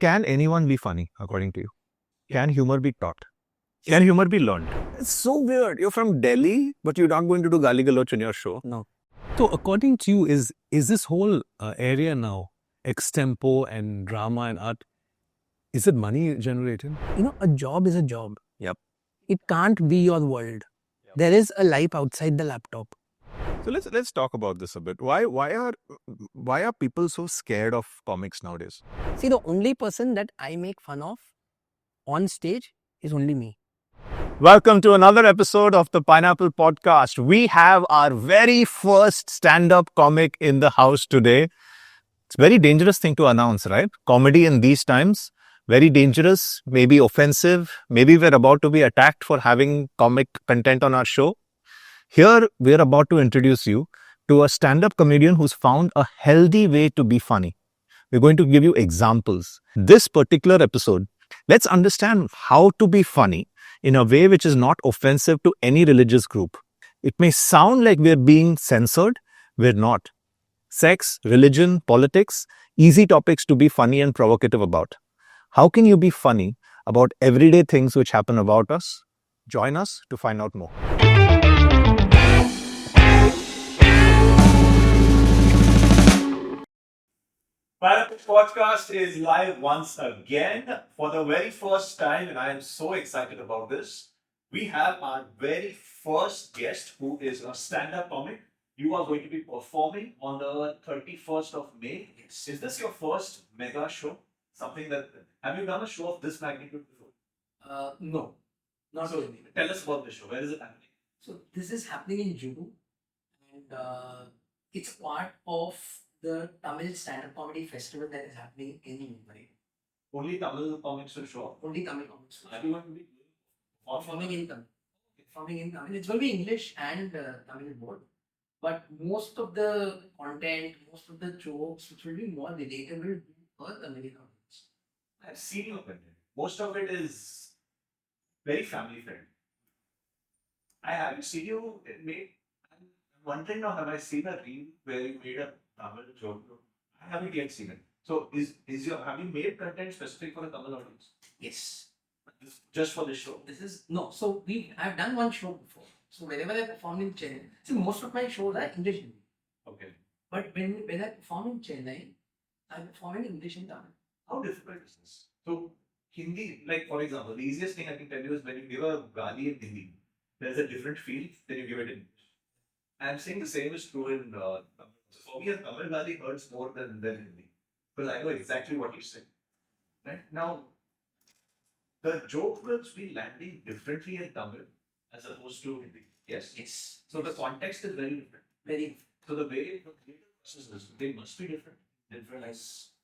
Can anyone be funny, according to you? Can humor be taught? Can humor be learned? It's so weird. You're from Delhi, but you're not going to do Gali Galoch in your show. No. So, according to you, is this whole area now, extempo and drama and art, is it money generated? A job is a job. Yep. It can't be your world. There is a life outside the laptop. So let's talk about this a bit. Why are people so scared of comics nowadays? See, the only person that I make fun of on stage is only me. Welcome to another episode of the Pineapple Podcast. We have our very first stand-up comic in the house today. It's a very dangerous thing to announce, right? Comedy in these times, very dangerous, maybe offensive. Maybe we're about to be attacked for having comic content on our show. Here, we're about to introduce you to a stand-up comedian who's found a healthy way to be funny. We're going to give you examples. This particular episode, let's understand how to be funny in a way which is not offensive to any religious group. It may sound like we're being censored. We're not. Sex, religion, politics, easy topics to be funny and provocative about. How can you be funny about everyday things which happen about us? Join us to find out more. Pineapple Podcast is live once again for the very first time, and I am so excited about this. We have our very first guest who is a stand-up comic. You are going to be performing on the 31st of May. Is this your first mega show? Have you done a show of this magnitude before? No, not So really. tell us about the show. Where is it happening? So this is happening in Juhu, and it's part of the Tamil stand-up comedy festival that is happening in Mumbai. Only Tamil comics will show up. Only Tamil comics. Are you going to be Performing in Tamil. Performing in Tamil. It's going to be English and Tamil both. But most of the content, most of the jokes, which will be more relatable to a Tamil audience. I've seen your content. Most of it is very family friendly. I haven't seen you make. I'm wondering now, have I seen a reel where you made a Tamil joke? I haven't yet seen it. So, have you made content specific for the Tamil audience? Yes. Just for this show? So I've done one show before. So whenever I perform in Chennai, see, most of my shows are English Hindi. Okay. But when I perform in Chennai, I perform in English and Tamil. How difficult is this? So, Hindi, like for example, the easiest thing I can tell you is when you give a gali in Hindi, there's a different feel than you give it in English. I'm saying the same is true in Tamil. So for me, a Tamil gali hurts more than Hindi because I know exactly what you're saying. Right now, the joke will be landing differently in Tamil as opposed to Hindi. Yes. Yes. So the context is very different. Very. So the way the creative process is, they must be different.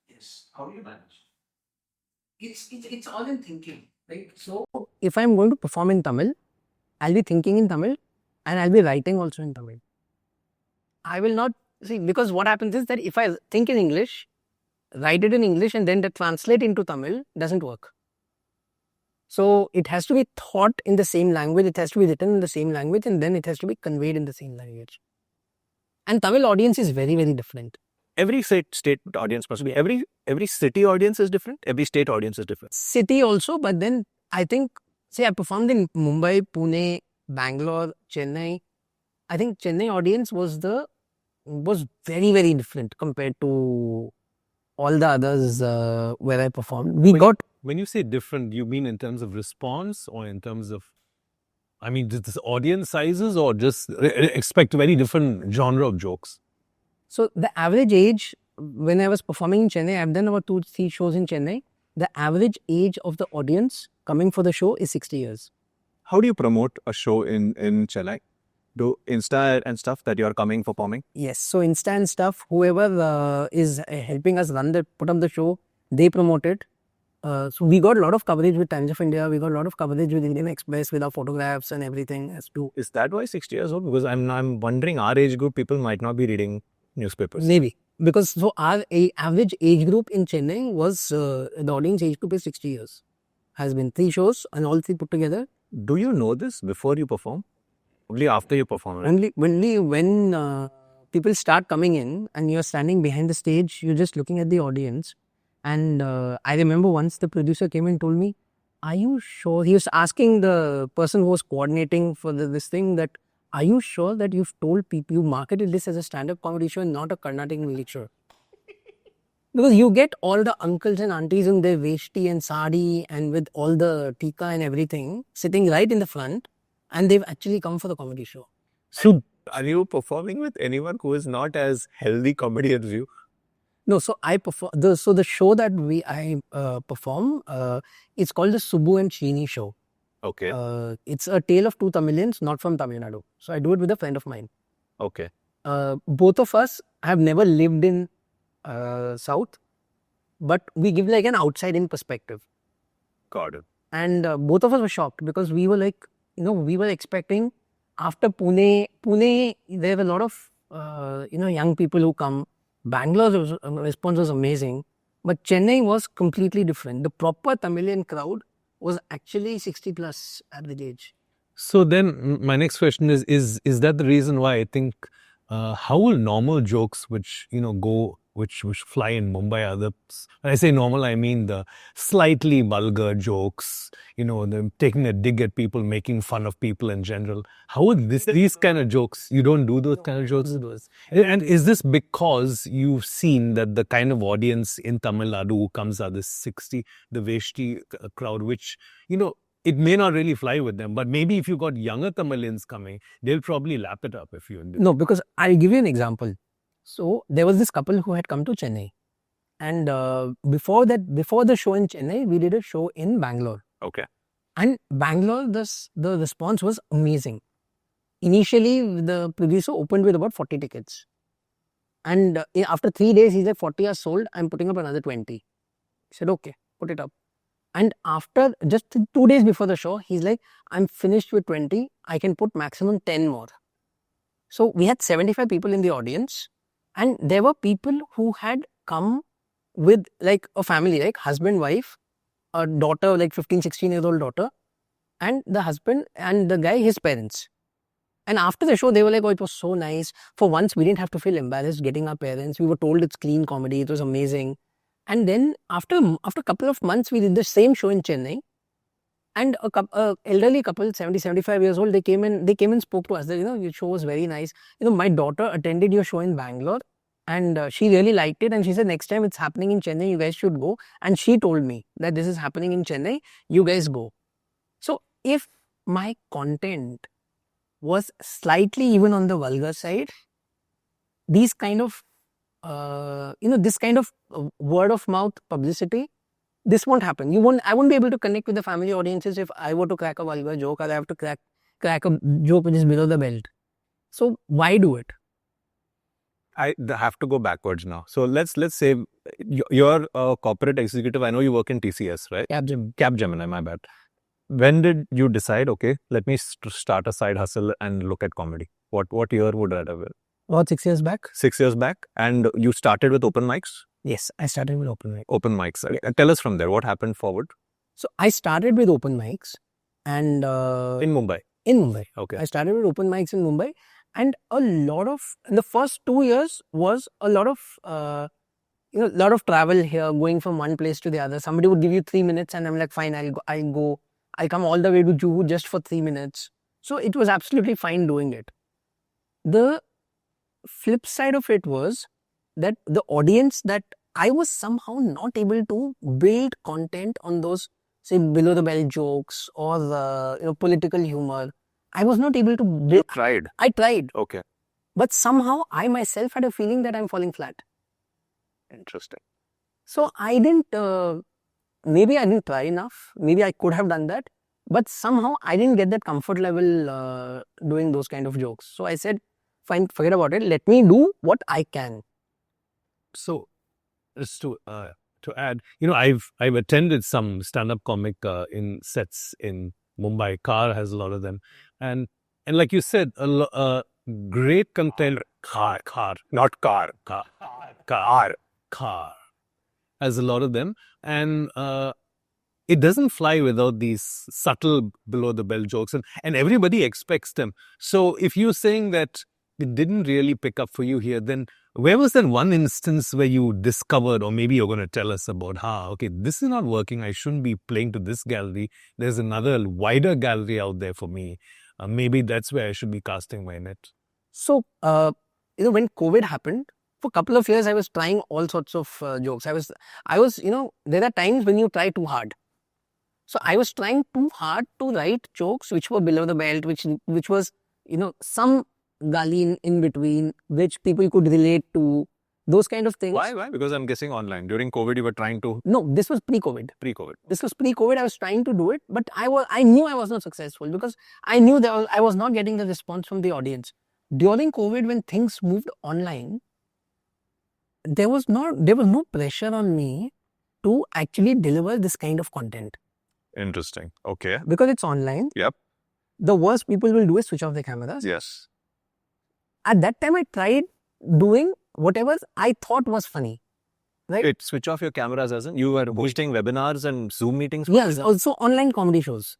Yes. How do you manage? It's all in thinking. Right? So if I'm going to perform in Tamil, I'll be thinking in Tamil and I'll be writing also in Tamil. I will not see, because what happens is that if I think in English, write it in English and then translate into Tamil, doesn't work. So it has to be thought in the same language, it has to be written in the same language, and then it has to be conveyed in the same language. And Tamil audience is very, very different. Every state audience must be. Every city audience is different. Every state audience is different. City also, but then I think, say I performed in Mumbai, Pune, Bangalore, Chennai. I think Chennai audience was very, very different compared to all the others where I performed. When you say different, you mean in terms of response or in terms of, this audience sizes or just expect very different genre of jokes? So the average age, when I was performing in Chennai, I've done about 2-3 shows in Chennai. The average age of the audience coming for the show is 60 years. How do you promote a show in Chennai? Do Insta and stuff that you're coming performing? Yes, so Insta and stuff, whoever is helping us put up the show, they promote it. So we got a lot of coverage with Times of India. We got a lot of coverage with Indian Express with our photographs and everything. Is that why 60 years old? Because I'm wondering our age group people might not be reading newspapers. Maybe. Because so our average age group in Chennai was, the audience age group is 60 years. Has been 3 shows and all 3 put together. Do you know this before you perform? Only after you perform, right? Only when people start coming in and you're standing behind the stage, you're just looking at the audience And I remember once the producer came and told me, "Are you sure?" He was asking the person who was coordinating for this thing that, "Are you sure that you've told people, you marketed this as a stand-up comedy show and not a Carnatic music show?" Because you get all the uncles and aunties in their veshti and sari and with all the tika and everything sitting right in the front, and they've actually come for the comedy show. So, are you performing with anyone who is not as healthy comedy as you? No, so I perform. The show that I perform, it's called the Subbu and Srini show. Okay. It's a tale of two Tamilians, not from Tamil Nadu. So I do it with a friend of mine. Okay. Both of us have never lived in South, but we give like an outside-in perspective. Got it. And both of us were shocked because we were like, we were expecting after Pune, there were a lot of, young people who come. Bangalore's response was amazing, but Chennai was completely different. The proper Tamilian crowd was actually 60 plus average age. So then my next question is that the reason why I think how will normal jokes which which fly in Mumbai when I say normal I mean the slightly vulgar jokes, them taking a dig at people, making fun of people in general, how would these kind of jokes, you don't do those kind of jokes? And is this because you've seen that the kind of audience in Tamil Nadu who comes are the Veshti crowd, which it may not really fly with them, but maybe if you got younger Tamilians coming, they'll probably lap it up if you... No, because I'll give you an example. So there was this couple who had come to Chennai, and before the show in Chennai, we did a show in Bangalore. Okay. And Bangalore, the response was amazing. Initially, the producer opened with about 40 tickets. And after 3 days, he said 40 are sold, I'm putting up another 20. He said, okay, put it up. And after just 2 days before the show, he's like, I'm finished with 20. I can put maximum 10 more. So we had 75 people in the audience. And there were people who had come with like a family, like husband, wife, a daughter, like 15, 16-year-old daughter, and the husband and the guy, his parents. And after the show, they were like, oh, it was so nice. For once, we didn't have to feel embarrassed getting our parents. We were told it's clean comedy. It was amazing. And then after a couple of months, we did the same show in Chennai. And a elderly couple, 70, 75 years old, they came and spoke to us that, your show was very nice. My daughter attended your show in Bangalore and she really liked it. And she said, next time it's happening in Chennai, you guys should go. And she told me that this is happening in Chennai, you guys go. So if my content was slightly even on the vulgar side, these kind of, this kind of word of mouth publicity, this won't happen. I won't be able to connect with the family audiences if I were to crack a vulgar joke, or I have to crack a joke which is below the belt. So why do it? I have to go backwards now. So let's say you're a corporate executive. I know you work in TCS, right? Capgemini, my bad. When did you decide, okay, let me start a side hustle and look at comedy? What year would that have been? About 6 years back. 6 years back. And you started with open mics? Yes, I started with open mics. Open mics. Tell us from there, what happened forward? So I started with open mics and... in Mumbai? In Mumbai. Okay. I started with open mics in Mumbai, and the first 2 years was a lot of travel here, going from one place to the other. Somebody would give you 3 minutes and I'm like, fine, I'll go. I'll come all the way to Juhu just for 3 minutes. So it was absolutely fine doing it. The flip side of it was that the audience, that I was somehow not able to build content on those, say, below the belt jokes or the political humor. I was not able to build. You tried? I tried. Okay. But somehow I myself had a feeling that I'm falling flat. Interesting. So I didn't, maybe I didn't try enough. Maybe I could have done that. But somehow I didn't get that comfort level doing those kind of jokes. So I said, fine, forget about it. Let me do what I can. So, just to add, I've attended some stand-up comic in sets in Mumbai. Car has a lot of them, and like you said, great content. Car has a lot of them, and it doesn't fly without these subtle below the belt jokes, and everybody expects them. So if you're saying that it didn't really pick up for you here, then where was that one instance where you discovered, or maybe you're going to tell us about, okay, this is not working. I shouldn't be playing to this gallery. There's another wider gallery out there for me. Maybe that's where I should be casting my net. So, when COVID happened, for a couple of years, I was trying all sorts of jokes. I was, there are times when you try too hard. So I was trying too hard to write jokes which were below the belt, which was, some gully in between, which people could relate to, those kind of things. Why? Because I'm guessing online. During COVID, you were trying to... No, this was pre-COVID. Pre-COVID. This was pre-COVID. I was trying to do it, but I knew I was not successful because I knew that I was not getting the response from the audience. During COVID, when things moved online, there was no pressure on me to actually deliver this kind of content. Interesting. Okay. Because it's online. Yep. The worst people will do is switch off their cameras. Yes. At that time, I tried doing whatever I thought was funny. Right? Wait, switch off your cameras as in you were hosting webinars and Zoom meetings? Yes, also online comedy shows.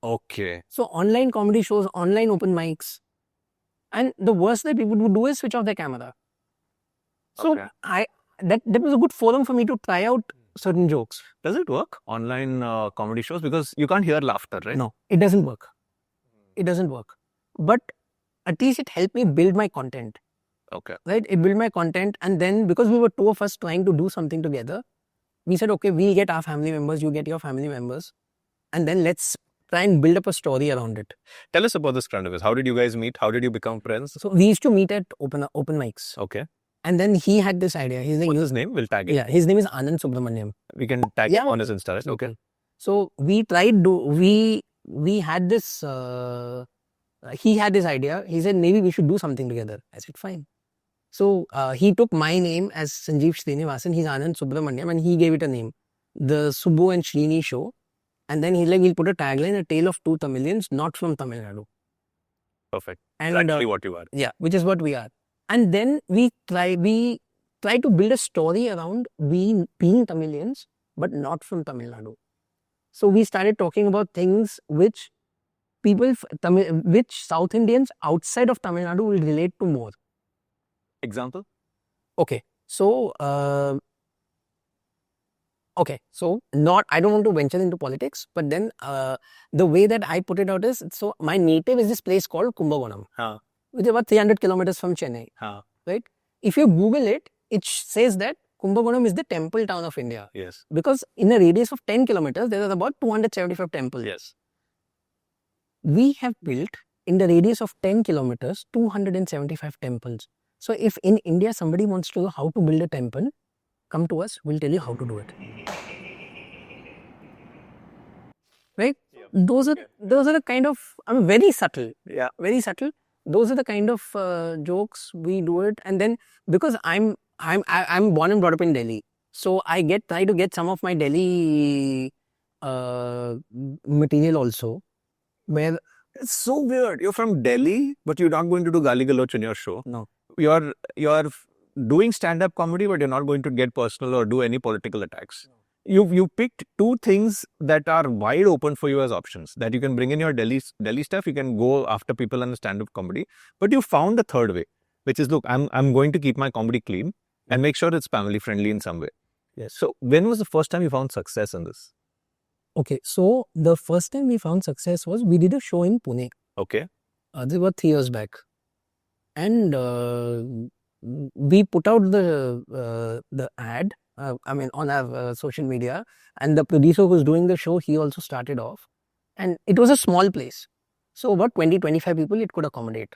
Okay. So online comedy shows, online open mics. And the worst that people would do is switch off their camera. So Okay. that was a good forum for me to try out certain jokes. Does it work? Online comedy shows? Because you can't hear laughter, right? No, it doesn't work. It doesn't work. But at least it helped me build my content. Okay. Right? It built my content. And then because we were two of us trying to do something together, we said, okay, we get our family members, you get your family members. And then let's try and build up a story around it. Tell us about this Crandavis. How did you guys meet? How did you become friends? So we used to meet at open mics. Okay. And then he had this idea. He's like, What's his name? We'll tag it. yeah, his name is Anand Subramaniam. We can tag Yeah. it on his Insta, right? Okay. So we tried we had this, he had this idea. He said, maybe we should do something together. I said, fine. So he took my name as Sanjeev Srinivasan. He's Anand Subramaniam and he gave it a name. The Subbu and Srini Show. And then he's like, we'll put a tagline, a tale of two Tamilians, not from Tamil Nadu. Perfect. And Exactly what you are. yeah, which is what we are. And then we try to build a story around being Tamilians, but not from Tamil Nadu. So we started talking about things which which South Indians outside of Tamil Nadu will relate to more. Example? Okay, so I don't want to venture into politics, but then the way that I put it out is, so my native is this place called Kumbakonam, which is about 300 kilometers from Chennai. Right? If you Google it, it says that Kumbakonam is the temple town of India. Yes. Because in a radius of 10 kilometers, there are about 275 temples. Yes. We have built in the radius of 10 kilometers, 275 temples. So if in India somebody wants to know how to build a temple, come to us, we'll tell you how to do it. Right? Those are the kind of, very subtle. Yeah. Very subtle. Those are the kind of jokes we do it. And then because I'm born and brought up in Delhi, so I try to get some of my Delhi material also. Where It's so weird. You're from Delhi, but you're not going to do Gali Galoch in your show. No. You're doing stand-up comedy, but you're not going to get personal or do any political attacks. No. You picked two things that are wide open for you as options. That you can bring in your Delhi stuff, you can go after people in stand-up comedy. But you found a third way, which is, look, I'm going to keep my comedy clean and make sure it's family friendly in some way. Yes. So when was the first time you found success in this? Okay, so the first time we found success was we did a show in Pune. Okay. This was 3 years back. And we put out the ad, on our social media. And the producer who was doing the show, he also started off. And it was a small place. So about 20-25 people it could accommodate.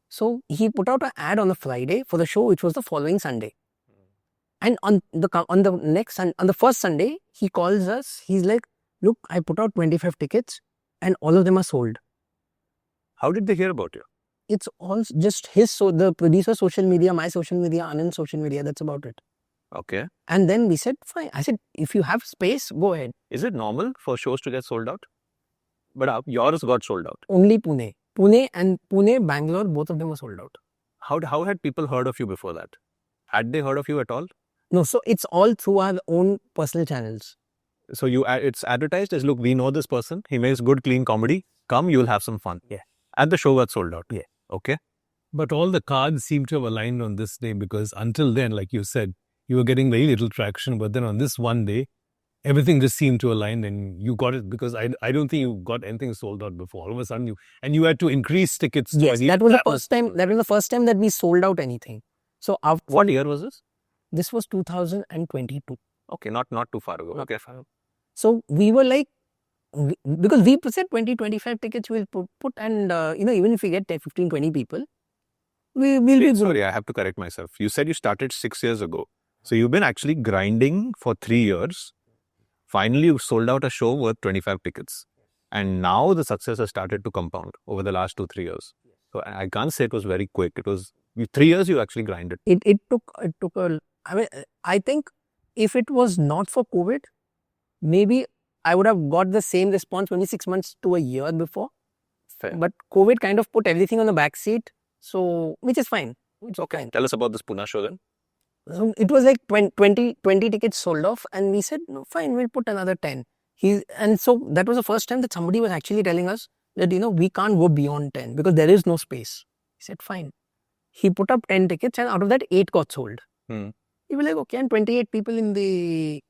So he put out an ad on a Friday for the show, which was the following Sunday. And on the first Sunday, he calls us. He's like, look, I put out 25 tickets and all of them are sold. How did they hear about you? It's all just the producer's social media, my social media, Anand's social media. That's about it. Okay. And then we said, fine. I said, if you have space, go ahead. Is it normal for shows to get sold out? But yours got sold out. Only Pune. Pune, Bangalore, both of them were sold out. How had people heard of you before that? Had they heard of you at all? No, so it's all through our own personal channels. So it's advertised as, look, we know this person. He makes good, clean comedy. Come, you'll have some fun. Yeah. And the show got sold out. Yeah. Okay. But all the cards seem to have aligned on this day, because until then, like you said, you were getting very little traction. But then on this one day, everything just seemed to align, and you got it, because I don't think you got anything sold out before. All of a sudden, you had to increase tickets. Yes, that was the first time. That was the first time that we sold out anything. So What year was this? this was 2022. Okay, not too far ago. Okay. So we were like, because we said 20-25 tickets we'll put and even if we get 10, 15, 20 people, we'll be good. Sorry, I have to correct myself. You said you started 6 years ago. So you've been actually grinding for 3 years. Finally, you sold out a show worth 25 tickets. And now the success has started to compound over the last 2-3 years. So I can't say it was very quick. It was 3 years you actually grinded. It took I mean, I think if it was not for COVID, maybe I would have got the same response maybe 6 months to a year before. Fair. But COVID kind of put everything on the back seat. So, which is fine. It's okay. Tell us about this Pune show then. So it was like 20 tickets sold off, and we said, no, fine, we'll put another 10. And so that was the first time that somebody was actually telling us that, we can't go beyond 10 because there is no space. He said, fine. He put up 10 tickets, and out of that, 8 got sold. Hmm. He was like, okay, and 28 people in the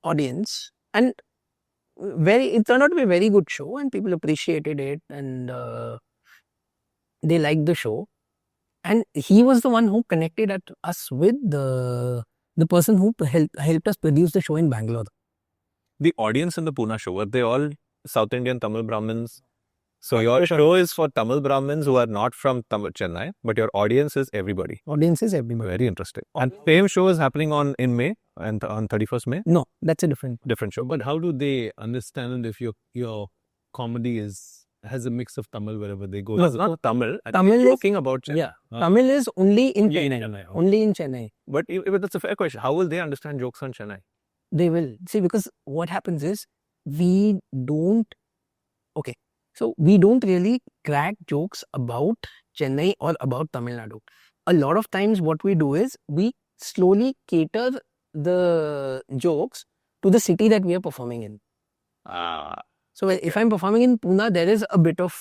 audience. And it turned out to be a very good show, and people appreciated it, and they liked the show. And he was the one who connected us with the person who helped us produce the show in Bangalore. The audience in the Pune show, were they all South Indian Tamil Brahmins? So your show is for Tamil Brahmins who are not from Chennai, but your audience is everybody. Audience is everybody. Very interesting. And same show is happening in May and on 31st May? No, that's a different show. But how do they understand if your comedy has a mix of Tamil wherever they go? No, it's not Tamil. Tamil is talking about Chennai. Yeah, Tamil is only in Yeah, Chennai. Chennai, okay. Only in Chennai. But that's a fair question. How will they understand jokes on Chennai? They will. See, because what happens is we don't really crack jokes about Chennai or about Tamil Nadu. A lot of times what we do is we slowly cater the jokes to the city that we are performing in. So if I'm performing in Pune, there is a bit of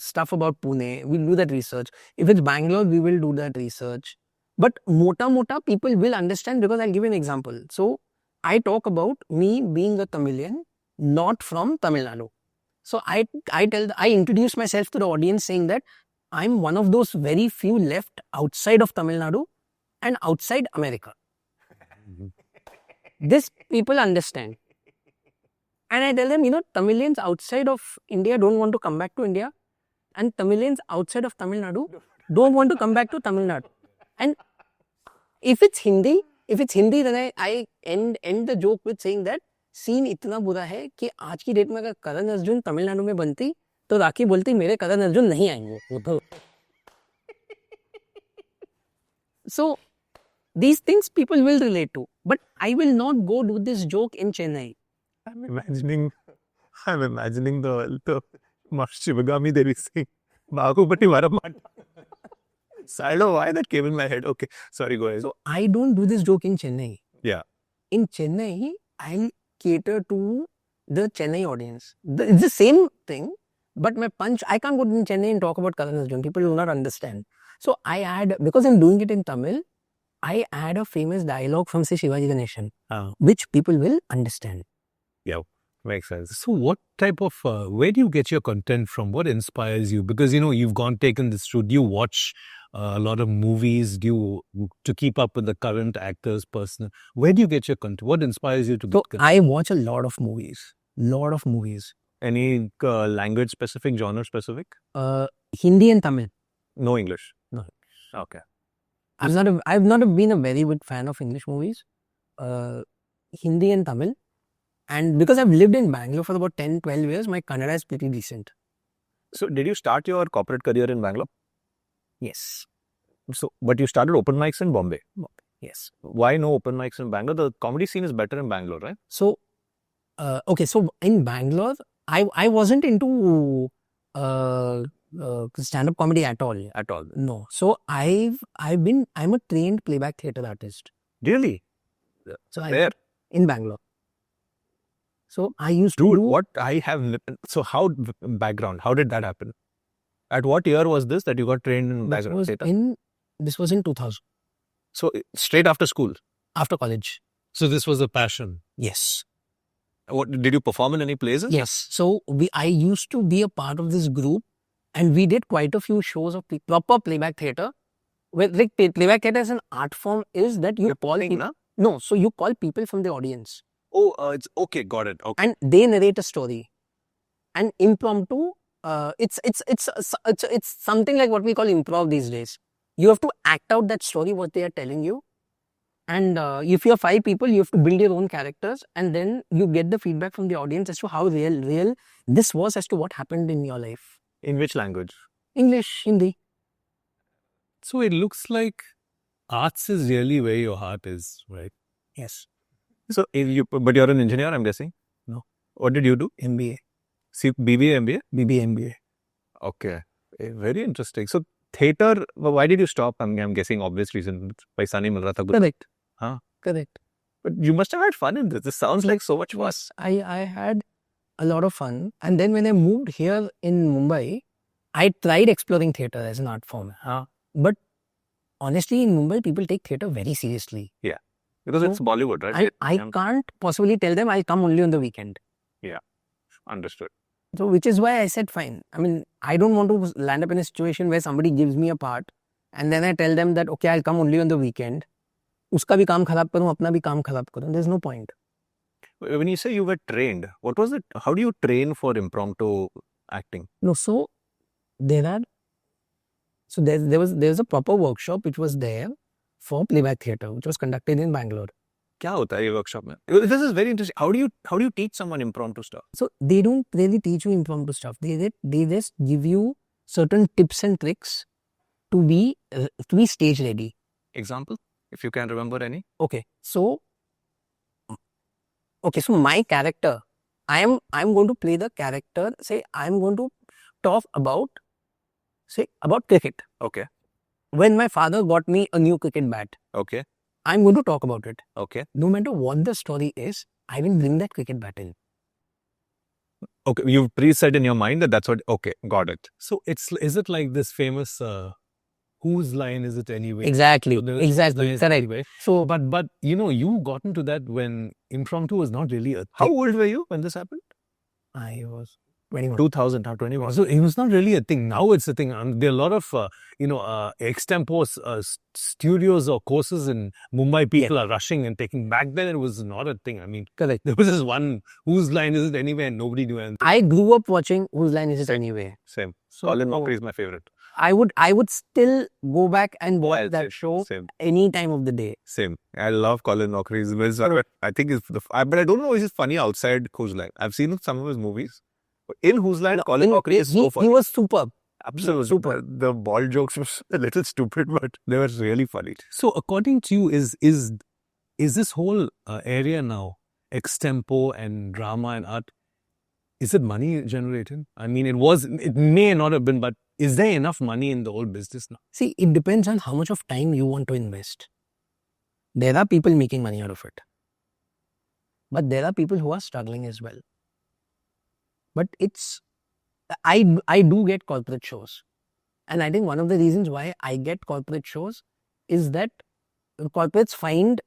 stuff about Pune. We'll do that research. If it's Bangalore, we will do that research. But mota people will understand, because I'll give you an example. So I talk about me being a Tamilian, not from Tamil Nadu. So I introduce myself to the audience saying that I'm one of those very few left outside of Tamil Nadu and outside America. This people understand. And I tell them, Tamilians outside of India don't want to come back to India, and Tamilians outside of Tamil Nadu don't want to come back to Tamil Nadu. And if it's Hindi, then I end the joke with saying that scene इतना बुरा है कि आज की date में अगर करण अर्जुन तमिलनाडु में बनती तो राखी बोलती मेरे करण अर्जुन नहीं आएंगे. So these things people will relate to, but I will not go do this joke in Chennai. I'm imagining the Shivagami Devi saying, Bahubati Varamata. So I don't know why that came in my head. Okay, sorry, go ahead. So I don't do this joke in Chennai. Yeah. In Chennai, I'll cater to the Chennai audience. It's the same thing, but I can't go in Chennai and talk about Karan Arjun. People will not understand. So I add, because I'm doing it in Tamil, I add a famous dialogue from, say, Shivaji Ganeshan, which people will understand. Yeah, makes sense. So what type of, where do you get your content from? What inspires you? Because, you've taken this route. Do you watch a lot of movies? Do you, to keep up with the current actors, person? Where do you get your content? What inspires you to So get content? I watch a lot of movies. Any language specific, genre specific? Hindi and Tamil. No English? No. Okay. I've not been a very big fan of English movies. Hindi and Tamil. And because I've lived in Bangalore for about 10-12 years, my Kannada is pretty decent. So did you start your corporate career in Bangalore? Yes. So, but you started open mics in Bombay? Yes. Why no open mics in Bangalore? The comedy scene is better in Bangalore, right? So, so in Bangalore, I wasn't into stand-up comedy at all. At all? No. So I'm a trained playback theatre artist. Really? So Where? In Bangalore. So I used to Dude, do... what I have... So how, background, how did that happen? At what year was this that you got trained in This background was theatre? in 2000 So straight after school. after college. So this was a passion. Yes. What did you perform in any plays? Yes. So I used to be a part of this group, and we did quite a few shows of proper playback theatre. Well, like playback theatre as an art form is that you call playing, people, na? no, so you call people from the audience Oh, it's okay. Got it. Okay. and they narrate a story, and impromptu. It's something like what we call improv these days. You have to act out that story what they are telling you, and if you are 5 people, you have to build your own characters, and then you get the feedback from the audience as to how real this was as to what happened in your life. In which language? English, Hindi. So it looks like arts is really where your heart is, right? Yes. So but you're an engineer, I'm guessing. No. What did you do? MBA. See, BBA, MBA. MBA. Okay. Very interesting. So theater. Why did you stop? I'm guessing obvious reason. Paisa nahi mil raha tha. Correct. Huh? Correct. But you must have had fun in this. This sounds like so much fun. I had a lot of fun. And then when I moved here in Mumbai, I tried exploring theatre as an art form. But honestly, in Mumbai, people take theatre very seriously. Because it's Bollywood, right? I can't possibly tell them I'll come only on the weekend. Understood. So, which is why I said, fine. I mean, I don't want to land up in a situation where somebody gives me a part and then I tell them that, okay, I'll come only on the weekend. Uska bhi kaam kharab karoon, apna bhi kaam kharab karoon. There's no point. When you say you were trained, what was it? How do you train for impromptu acting? No, so there was a proper workshop which was there for playback theatre, which was conducted in Bangalore. क्या होता है ये workshop में? This is very interesting. How do you teach someone impromptu stuff? So they don't really teach you impromptu stuff. They just give you certain tips and tricks to be stage ready. Example, if you can remember any. Okay, so my character, I'm going to play the character. Say I'm going to talk about cricket. Okay. When my father got me a new cricket bat, Okay. I'm going to talk about it. Okay. No matter what the story is, I will bring that cricket bat in. Okay. You've preset in your mind that's what. Okay. Got it. So is it like this famous whose line is it anyway? Exactly. So the- Exactly. the- Correct. anyway. So, But you got into that when impromptu was not really a How thing. old were you when this happened? I was 21. 2000 or 21. So it was not really a thing. Now it's a thing. There are a lot of extempore studios or courses in Mumbai. People are rushing and taking. Back then it was not a thing. I mean, Correct. there was this one whose line is it anyway, and nobody knew anything. I grew up watching Whose Line Is It Anyway. Same. So Colin Mockery is my favorite. I would still go back and watch Yeah, that same, show Same. any time of the day. Same. I love Colin Mockery. I think it's but I don't know if he's funny outside Whose Line. I've seen some of his movies. But in Whose Line, Colin Mockery is so funny. He was superb. Absolutely. super. The ball jokes were a little stupid, but they were really funny. So according to you, is this whole area now extempo and drama and art? Is it money generated? I mean, it may not have been, but is there enough money in the whole business now? See, it depends on how much of time you want to invest. There are people making money out of it. But there are people who are struggling as well. But I do get corporate shows. And I think one of the reasons why I get corporate shows is that corporates find,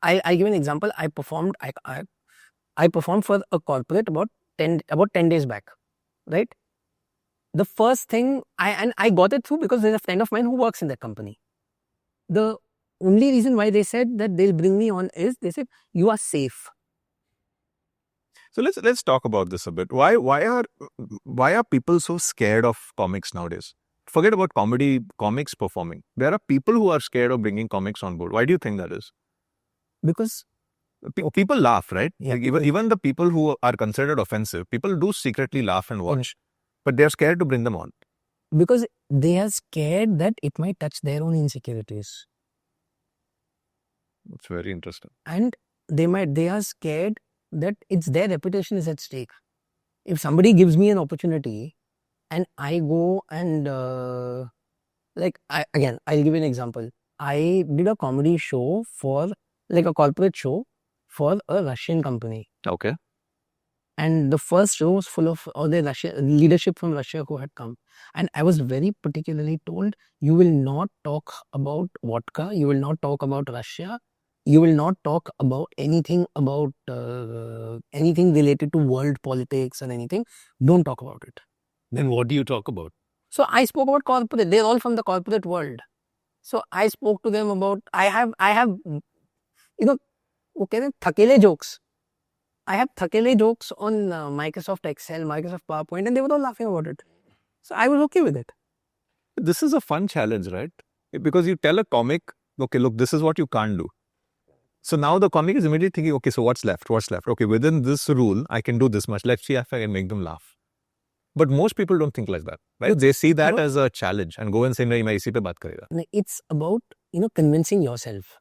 I'll give an example. I performed for a corporate about 10 days back, right? The first thing, I got it through because there's a friend of mine who works in that company. The only reason why they said that they'll bring me on is they said, you are safe. So let's talk about this a bit. Why are people so scared of comics nowadays? Forget about comics performing. There are people who are scared of bringing comics on board. Why do you think that is? Because People laugh, right? Yeah. Like even the people who are considered offensive, people do secretly laugh and watch, but they're scared to bring them on. they are scared that it might touch their own insecurities. It's very interesting. And they are scared that it's their reputation is at stake. If somebody gives me an opportunity and I go and I'll give you an example. I did a comedy show for like a corporate show for a Russian company. Okay. And the first show was full of all the leadership from Russia who had come. And I was very particularly told, you will not talk about vodka, you will not talk about Russia, you will not talk about anything anything related to world politics or anything. Don't talk about it. Then what do you talk about? So I spoke about corporate. They're all from the corporate world. So I spoke to them about, I have, वो कहते हैं थकेले jokes. I have thakele jokes on Microsoft Excel, Microsoft PowerPoint, and they were all laughing about it. So I was okay with it. This is a fun challenge, right? Because you tell a comic, okay, look, this is what you can't do. So now the comic is immediately thinking, okay, so what's left? What's left? Okay, within this rule, I can do this much. Let's see if I can make them laugh. But most people don't think like that, right? They see that as a challenge and go and say, "Nahi, main isi pe baat karega." It's about, convincing yourself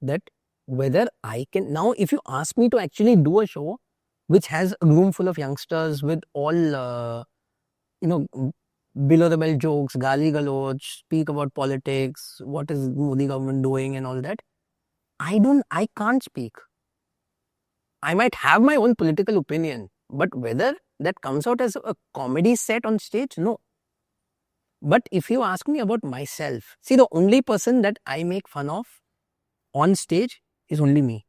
that whether I can, now if you ask me to actually do a show which has a room full of youngsters with all, below the belt jokes, gali galoj, speak about politics, what is Modi government doing and all that, I can't speak. I might have my own political opinion, but whether that comes out as a comedy set on stage, no. But if you ask me about myself, see, the only person that I make fun of on stage is only me.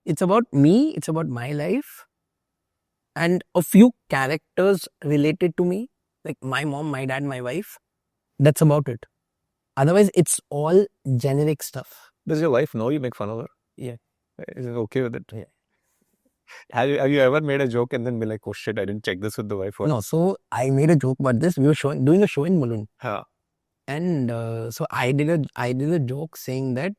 It's about me, it's about my life, and a few characters related to me, like my mom, my dad, my wife. That's about it. Otherwise, it's all generic stuff. Does your wife know you make fun of her? Yeah. Is it okay with it? Yeah. Have you ever made a joke and then be like, oh shit, I didn't check this with the wife? No, so I made a joke about this. We were doing a show in Mulund. Huh. And so I did a joke saying that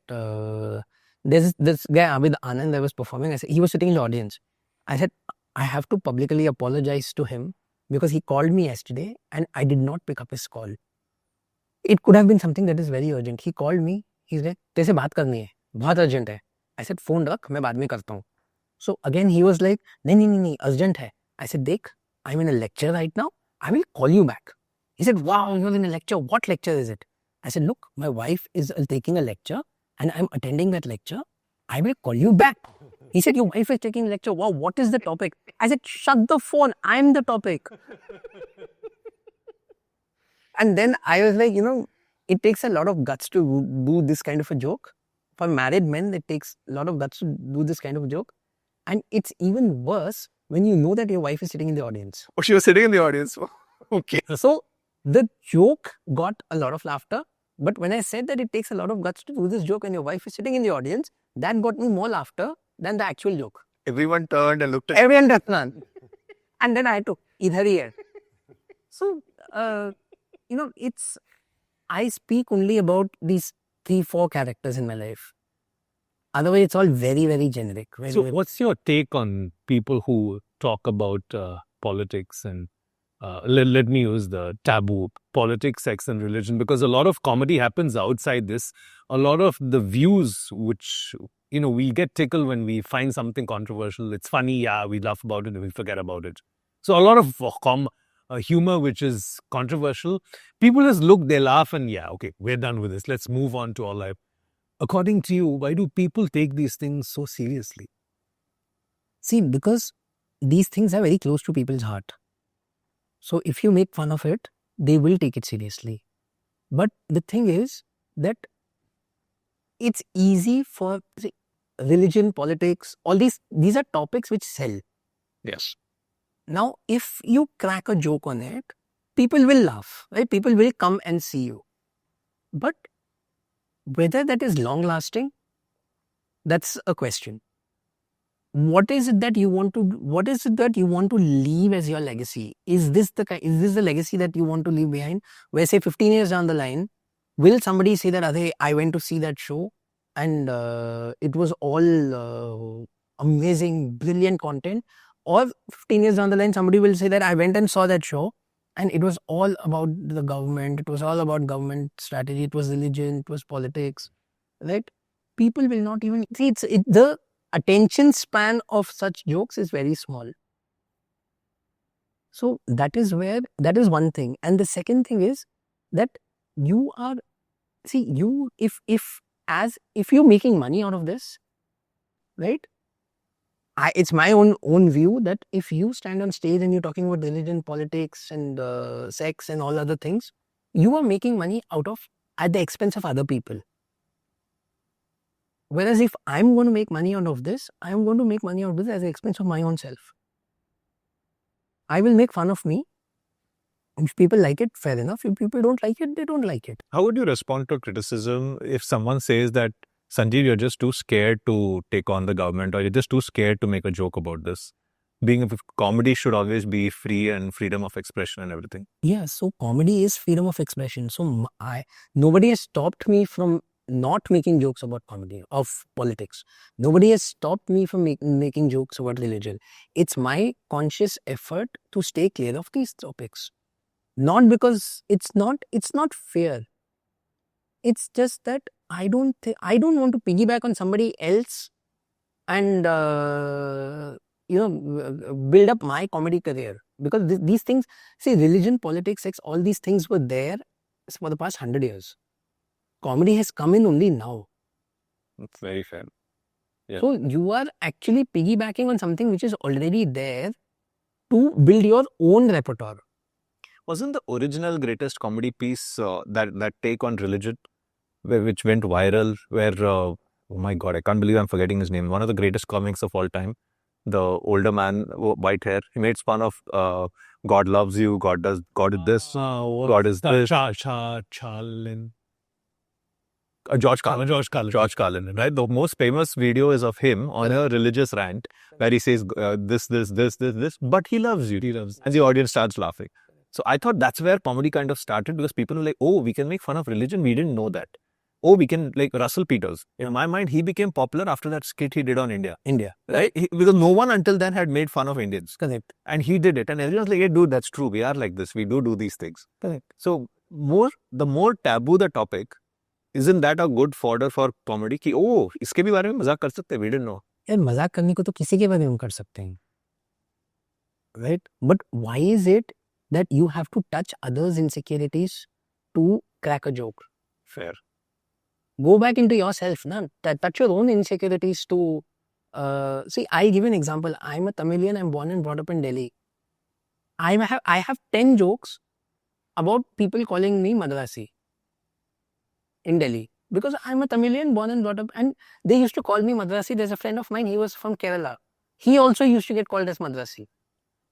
there's this guy Abid Anand that was performing. I said, he was sitting in the audience. I said, I have to publicly apologize to him because he called me yesterday and I did not pick up his call. It could have been something that is very urgent. He called me. He said, तेरे से बात करनी है, बहुत urgent है. I said, phone रख, मैं बाद में करता हूँ. So again he was like, नहीं, urgent है. I said, देख, I'm in a lecture right now. I will call you back. He said, wow, you're in a lecture. What lecture is it? I said, look, my wife is taking a lecture and I'm attending that lecture. I will call you back. He said, your wife is taking a lecture. Wow, what is the topic? I said, shut the phone. I'm the topic. And then I was like, it takes a lot of guts to do this kind of a joke. For married men, it takes a lot of guts to do this kind of a joke. And it's even worse when you know that your wife is sitting in the audience. Oh, she was sitting in the audience. Okay. So the joke got a lot of laughter. But when I said that it takes a lot of guts to do this joke and your wife is sitting in the audience, that got me more laughter than the actual joke. Everyone turned and looked at Everyone turned. And then I took, idhar hi hai. So, I speak only about these 3-4 characters in my life. Otherwise, it's all very, very generic. So what's your take on people who talk about politics and let me use the taboo, politics, sex and religion, because a lot of comedy happens outside this. A lot of the views which, we get tickled when we find something controversial. It's funny, yeah, we laugh about it and we forget about it. So a lot of humor which is controversial, people just look, they laugh and yeah, okay, we're done with this. Let's move on to our life. According to you, why do people take these things so seriously? See, because these things are very close to people's heart. So if you make fun of it, they will take it seriously. But the thing is that it's easy for religion, politics, all these are topics which sell. Yes. Now, if you crack a joke on it, people will laugh, right? People will come and see you. But whether that is long lasting, that's a question. What is it that you want to leave as your legacy? Is this the legacy that you want to leave behind? Where say 15 years down the line, will somebody say that, hey, I went to see that show and it was all amazing, brilliant content? Or 15 years down the line, somebody will say that I went and saw that show and it was all about the government. It was all about government strategy. It was religion. It was politics. Right? People will not even see the attention span of such jokes is very small. So that is one thing. And the second thing is that if you're making money out of this, right? it's my own view that if you stand on stage and you're talking about religion, politics, and sex and all other things, you are making money at the expense of other people. Whereas if I'm going to make money out of this, I'm going to make money out of this at the expense of my own self. I will make fun of me. If people like it, fair enough. If people don't like it, they don't like it. How would you respond to criticism if someone says that, Sanjeev, you're just too scared to take on the government, or you're just too scared to make a joke about this? Being comedy should always be free and freedom of expression and everything. Yeah, so comedy is freedom of expression. So nobody has stopped me from not making jokes about comedy, of politics. Nobody has stopped me from making jokes about religion. It's my conscious effort to stay clear of these topics. Not because it's not fair. It's just that I don't want to piggyback on somebody else and build up my comedy career, because these things, see, religion, politics, sex, all these things were there for the past 100 years. Comedy has come in only now. That's very fair. Yeah. So you are actually piggybacking on something which is already there to build your own repertoire. Wasn't the original greatest comedy piece that take on religion, which went viral, where, oh my God, I can't believe I'm forgetting his name, one of the greatest comics of all time, the older man, white hair, he made fun of God loves you, God is this, God is this. Charlin. George Carlin, right? The most famous video is of him on a religious rant where he says this, but he loves you. And the audience starts laughing. So I thought that's where comedy kind of started, because people were like, oh, we can make fun of religion. We didn't know that. Oh, we can, like Russell Peters. In my mind, he became popular after that skit he did on India. Right? Because no one until then had made fun of Indians. Correct. And he did it. And everyone's like, hey, dude, that's true. We are like this. We do these things. Correct. So the more taboo the topic, isn't that a good fodder for comedy? Ki, oh, इसके भी बारे में मजाक कर सकते हैं. We didn't know. यार मजाक करने को तो किसी के बारे में कर सकते हैं. Right? But why is it that you have to touch others' insecurities to crack a joke? Fair. Go back into yourself, na? Touch your own insecurities to... see, I give an example. I'm a Tamilian. I'm born and brought up in Delhi. I have 10 jokes about people calling me Madrasi in Delhi. Because I'm a Tamilian, born and brought up, and they used to call me Madrasi. There's a friend of mine, he was from Kerala. He also used to get called as Madrasi.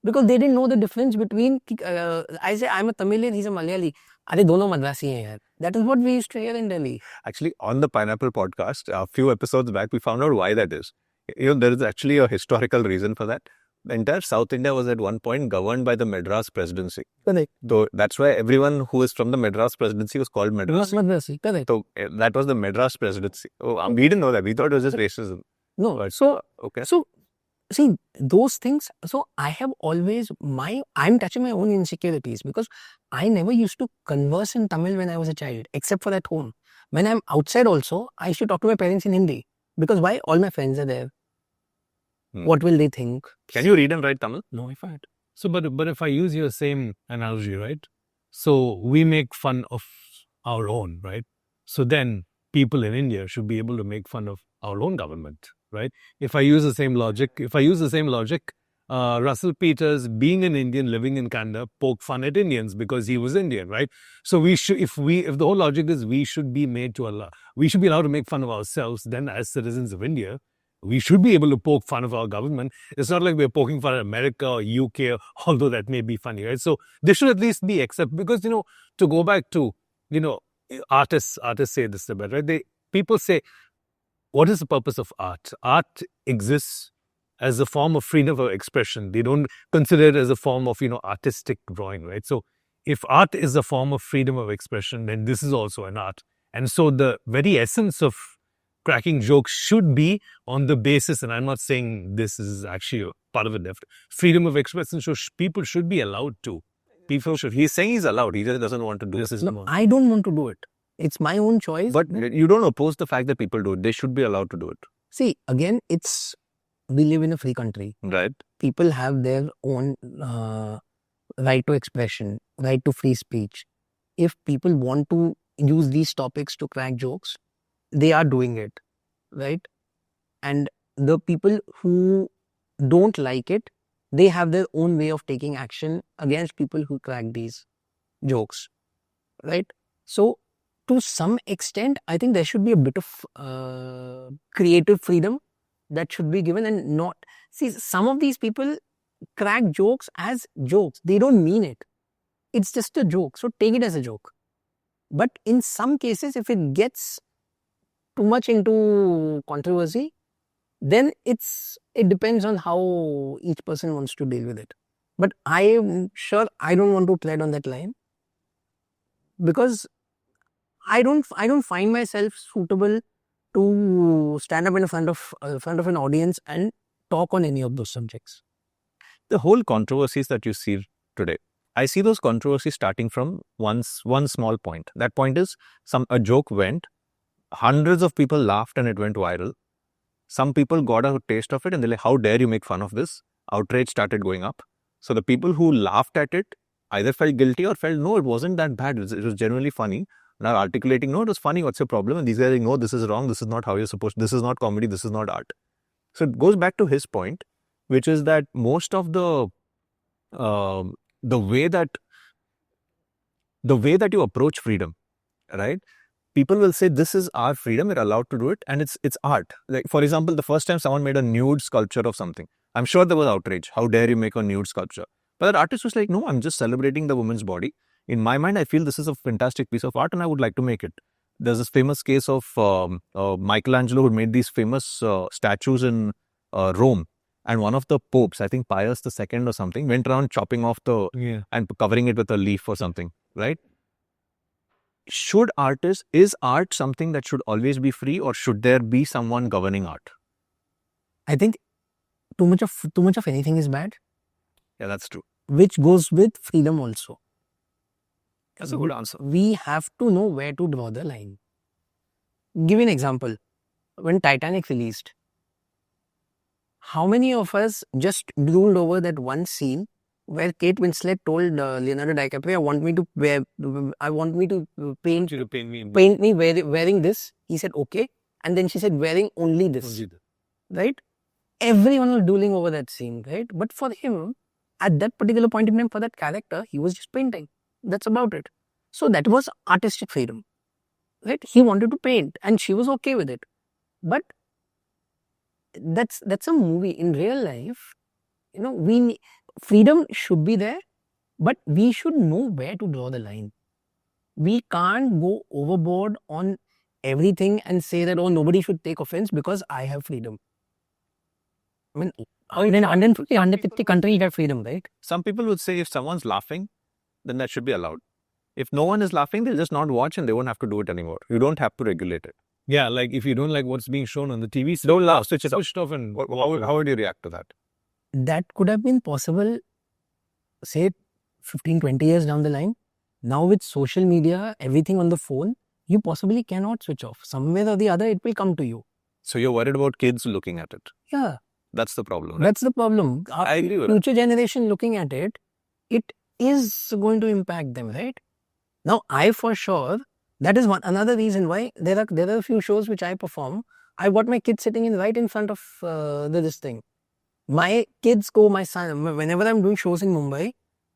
Because they didn't know the difference between, I say I'm a Tamilian, he's a Malayali. Are dono Madrasi hain yaar. That is what we used to hear in Delhi. Actually, on the Pineapple podcast, a few episodes back, we found out why that is. There is actually a historical reason for that. The entire South India was at one point governed by the Madras Presidency. Correct. So that's why everyone who is from the Madras Presidency was called Madras. Madrasi, correct. So that was the Madras Presidency. Oh, we didn't know that. We thought it was just racism. No. But, so, okay. So, see, those things, so I have always, I'm touching my own insecurities, because I never used to converse in Tamil when I was a child, except for at home. When I'm outside also, I used to talk to my parents in Hindi. Because why? All my friends are there. What will they think? Can you read and write Tamil? No, I can't. So, but if I use your same analogy, right? So we make fun of our own, right? So then people in India should be able to make fun of our own government, right? If I use the same logic, Russell Peters, being an Indian living in Canada, poked fun at Indians because he was Indian, right? So we should, if the whole logic is we should be we should be allowed to make fun of ourselves, then as citizens of India, we should be able to poke fun of our government. It's not like we're poking fun at America or UK, although that may be funny, right? So this should at least be accepted, because, to go back to, artists say this a bit, right? People say, what is the purpose of art? Art exists as a form of freedom of expression. They don't consider it as a form of, artistic drawing, right? So if art is a form of freedom of expression, then this is also an art. And so the very essence of cracking jokes should be on the basis, and I'm not saying this is actually part of it, freedom of expression, so people should be allowed to. He's saying he's allowed, he just doesn't want to do this. No, I don't want to do it. It's my own choice. But you don't oppose the fact that people do it. They should be allowed to do it. See, again, we live in a free country. Right. People have their own right to expression, right to free speech. If people want to use these topics to crack jokes, they are doing it, right? And the people who don't like it, they have their own way of taking action against people who crack these jokes, right? So, to some extent, I think there should be a bit of creative freedom that should be given, and not see some of these people crack jokes as jokes. They don't mean it. It's just a joke. So take it as a joke. But in some cases, if it gets too much into controversy, then it depends on how each person wants to deal with it. But I am sure I don't want to tread on that line, because I don't find myself suitable to stand up in front of an audience and talk on any of those subjects. The whole controversies that you see today, I see those controversies starting from one small point. That point is a joke went, hundreds of people laughed and it went viral. Some people got a taste of it and they're like, how dare you make fun of this? Outrage started going up. So the people who laughed at it either felt guilty or felt, no, it wasn't that bad. It was genuinely funny. Now articulating, no, it was funny. What's your problem? And these guys are like, no, this is wrong. This is not how you're supposed to. This is not comedy. This is not art. So it goes back to his point, which is that most of the way that you approach freedom, right? People will say this is our freedom, we're allowed to do it, and it's art. Like, for example, the first time someone made a nude sculpture of something, I'm sure there was outrage. How dare you make a nude sculpture? But that artist was like, no, I'm just celebrating the woman's body. In my mind, I feel this is a fantastic piece of art and I would like to make it. There's this famous case of Michelangelo, who made these famous statues in Rome. And one of the popes, I think Pius II or something, went around chopping off and covering it with a leaf or something, right? Is art something that should always be free, or should there be someone governing art? I think too much of anything is bad. Yeah, that's true. Which goes with freedom also. That's a good answer. We have to know where to draw the line. Give you an example. When Titanic released, how many of us just drooled over that one scene where Kate Winslet told Leonardo DiCaprio, I want me to paint me wearing this. He said, okay. And then she said, wearing only this. Right? Everyone was drooling over that scene, right? But for him, at that particular point in time, for that character, he was just painting. That's about it. So that was artistic freedom, right? He wanted to paint and she was okay with it. But that's a movie. In real life, freedom should be there, but we should know where to draw the line. We can't go overboard on everything and say that, oh, nobody should take offense because I have freedom. I mean, in 150 countries, you have freedom, right? Some people would say if someone's laughing, then that should be allowed. If no one is laughing, they'll just not watch and they won't have to do it anymore. You don't have to regulate it. Yeah, like if you don't like what's being shown on the TV, don't laugh, switch it off. Switch it off. And how would you react to that? That could have been possible, say, 15, 20 years down the line. Now with social media, everything on the phone, you possibly cannot switch off. Somewhere or the other, it will come to you. So you're worried about kids looking at it? Yeah. That's the problem. Right? That's the problem. I agree with future generation looking at it, it is going to impact them, right? Now, I for sure, that is another reason why there are a few shows which I perform. I've got my kids sitting right in front of this thing. My kids my son, whenever I'm doing shows in Mumbai,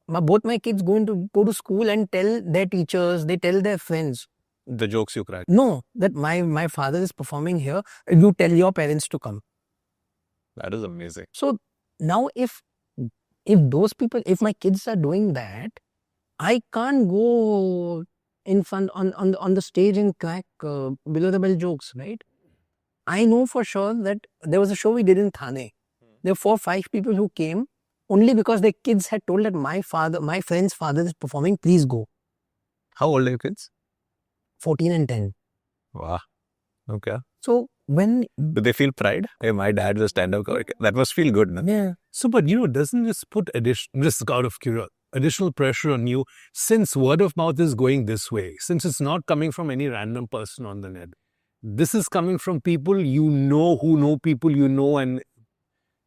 both my kids go to school and tell their teachers, they tell their friends. The jokes you crack? No, that my father is performing here. You tell your parents to come. That is amazing. So now if those people, if my kids are doing that, I can't go in front on the stage and crack below the belt jokes, right? I know for sure that there was a show we did in Thane. There were 4 or 5 people who came only because their kids had told that my friend's father is performing, please go. How old are your kids? 14 and 10. Wow. Okay. So when... Do they feel pride? Hey, my dad was stand-up comic. That must feel good, no? Yeah. So, but doesn't this put just out of curiosity, additional pressure on you, since word of mouth is going this way, since it's not coming from any random person on the net. This is coming from people who know people and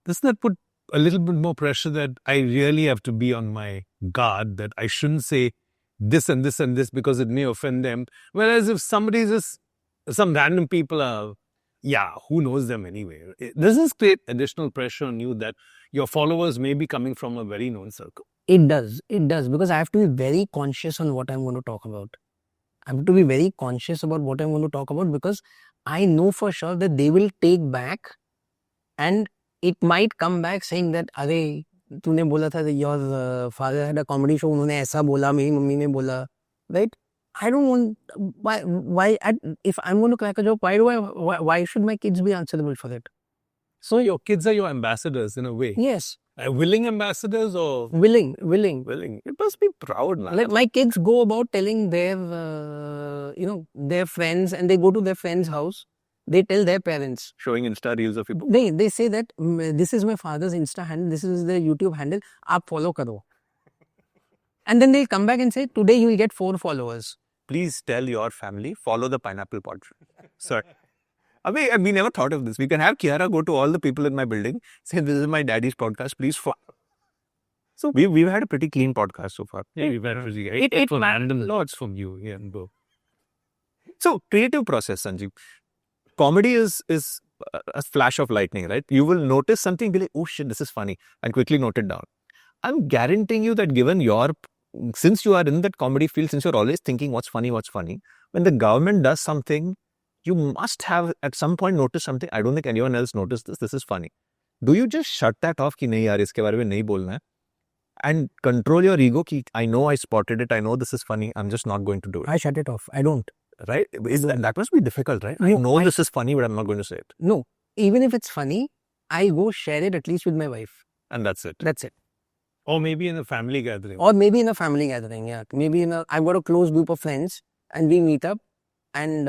doesn't that put a little bit more pressure that I really have to be on my guard, that I shouldn't say this and this and this because it may offend them? Whereas if some random people are yeah, who knows them anyway? Does this create additional pressure on you that your followers may be coming from a very known circle? It does. It does, because I have to be very conscious on what I'm going to talk about. I have to be very conscious about what I'm going to talk about, because I know for sure that they will take back, and it might come back saying that, अरे तूने बोला था that your father had a comedy show, उन्होंने ऐसा बोला, मेरी mummy ने बोला, right? I don't want, if I'm going to crack a joke, why should my kids be answerable for it? So your kids are your ambassadors in a way. Yes, Willing ambassadors or willing. willing? It must be proud, man. Like my kids go about telling their, their friends, and they go to their friend's house. They tell their parents. Showing Insta reels of people. They say that this is my father's Insta handle, this is their YouTube handle, aap follow karo. And then they'll come back and say, today you will get 4 followers. Please tell your family, follow the Pineapple Podcast. Sir. We never thought of this. We can have Kiara go to all the people in my building, say, this is my daddy's podcast, please follow. So we've had a pretty clean podcast so far. Yeah, we've had really it random lots from you. Yeah, bro. So creative process, Sanjeev. Comedy is a flash of lightning, right? You will notice something, be like, oh shit, this is funny, and quickly note it down. I'm guaranteeing you that since you are in that comedy field, since you're always thinking what's funny, when the government does something, you must have at some point noticed something. I don't think anyone else noticed this. This is funny. Do you just shut that off कि नहीं यार इसके बारे में नहीं बोलना है, and control your ego कि I know I spotted it, I know this is funny, I'm just not going to do it. I shut it off. I don't. Right? That must be difficult, right? I know this is funny, but I'm not going to say it. No. Even if it's funny, I go share it at least with my wife. And that's it. That's it. Or maybe in a family gathering. Or maybe in a family gathering, yeah. Maybe I've got a close group of friends, and we meet up, and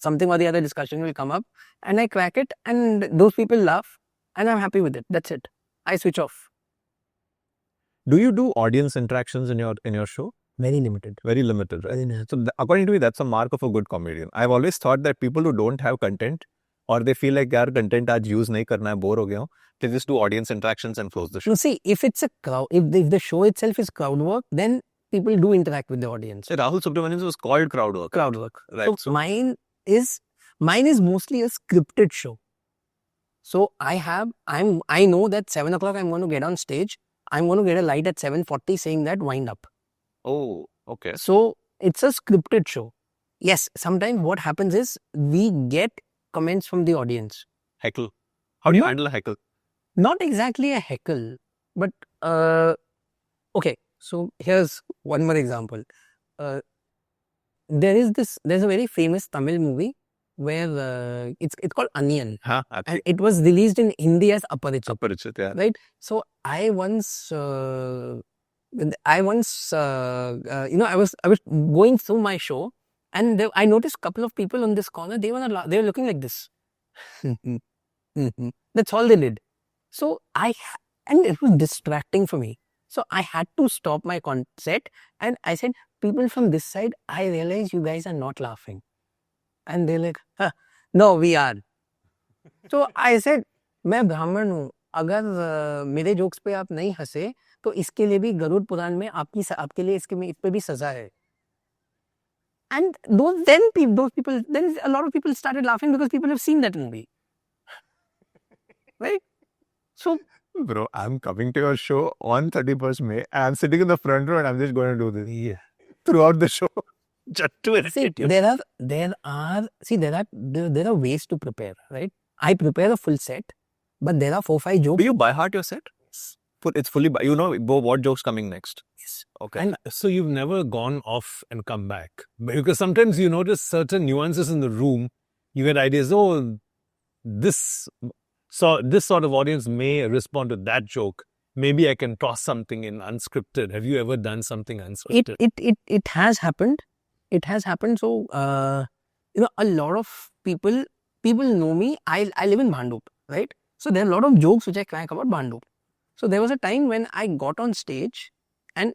something or the other discussion will come up, and I crack it, and those people laugh, and I'm happy with it. That's it. I switch off. Do you do audience interactions in your show? Very limited. Very limited, right? Very limited. So according to me, that's a mark of a good comedian. I've always thought that people who don't have content, or they feel like यार content आज use नहीं करना है, bore हो गया हूँ, they just do audience interactions and close the show. No, see, if it's a crowd, if the show itself is crowd work, then people do interact with the audience. So Rahul Subramanian's was called crowd work. Crowd work. Right. So mine is mostly a scripted show. So I know that 7 o'clock I'm going to get on stage. I'm going to get a light at 7:40 saying that wind up. Oh, okay. So it's a scripted show. Yes, sometimes what happens is we get comments from the audience. Heckle. How do you No. handle a heckle? Not exactly a heckle, but okay. So here's one more example. There's a very famous Tamil movie where it's called Onion, Huh? and it was released in Hindi as Aparichit. Aparichit, yeah. Right. So I was I was going through my show, and I noticed a couple of people on this corner. They were looking like this. That's all they did. So and it was distracting for me. So I had to stop my set, and I said, people from this side, I realize you guys are not laughing. And they're like, no, we are. So I said, मैं ब्राह्मण हूँ, अगर मेरे jokes पे आप नहीं हंसे तो इसके लिए भी गरुड़ पुराण में आपके लिए इस पे भी सजा है. And then a lot of people started laughing because people have seen that movie. Right? So, Bro, I'm coming to your show on 31st May, and I'm sitting in the front row, and I'm just going to do this. Yeah. Throughout the show. Just to irritate you. there are ways to prepare, right? I prepare a full set, but there are 4-5 jokes. Do you by heart your set? It's fully by, you know what joke's coming next. Yes. Okay. And so you've never gone off and come back? Because sometimes you notice certain nuances in the room. You get ideas, this sort of audience may respond to that joke. Maybe I can toss something in unscripted. Have you ever done something unscripted? It has happened. It has happened. So, a lot of people know me. I live in Bhandup, right? So there are a lot of jokes which I crack about Bhandup. So there was a time when I got on stage and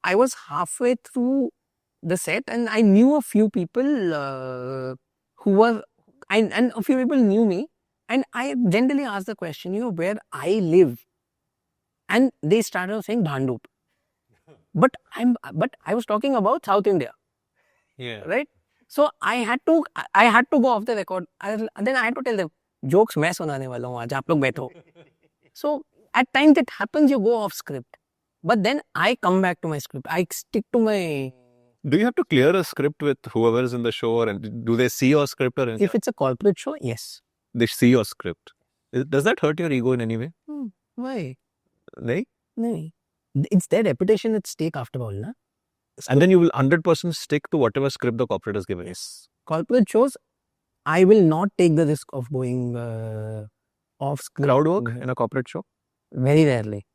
I was halfway through the set, and I knew a few people and a few people knew me, and I generally asked the question, where I live, and they started saying Bhandup. But I was talking about South India. Yeah. Right? So I had to go off the record. Then I had to tell them, jokes मैं सुनाने वाला हूँ आज, आप लोग बैठो. So at times it happens, you go off script. But then I come back to my script. I stick to my... Do you have to clear a script with whoever is in the show, or do they see your script, or If it's a corporate show, yes. they see your script? Does that hurt your ego in any way? Why? Nahi? No. It's their reputation at stake after all, na? And then you will 100% stick to whatever script the corporate has given. Yes. Corporate shows, I will not take the risk of going off script. Crowd work in a corporate show? Very rarely.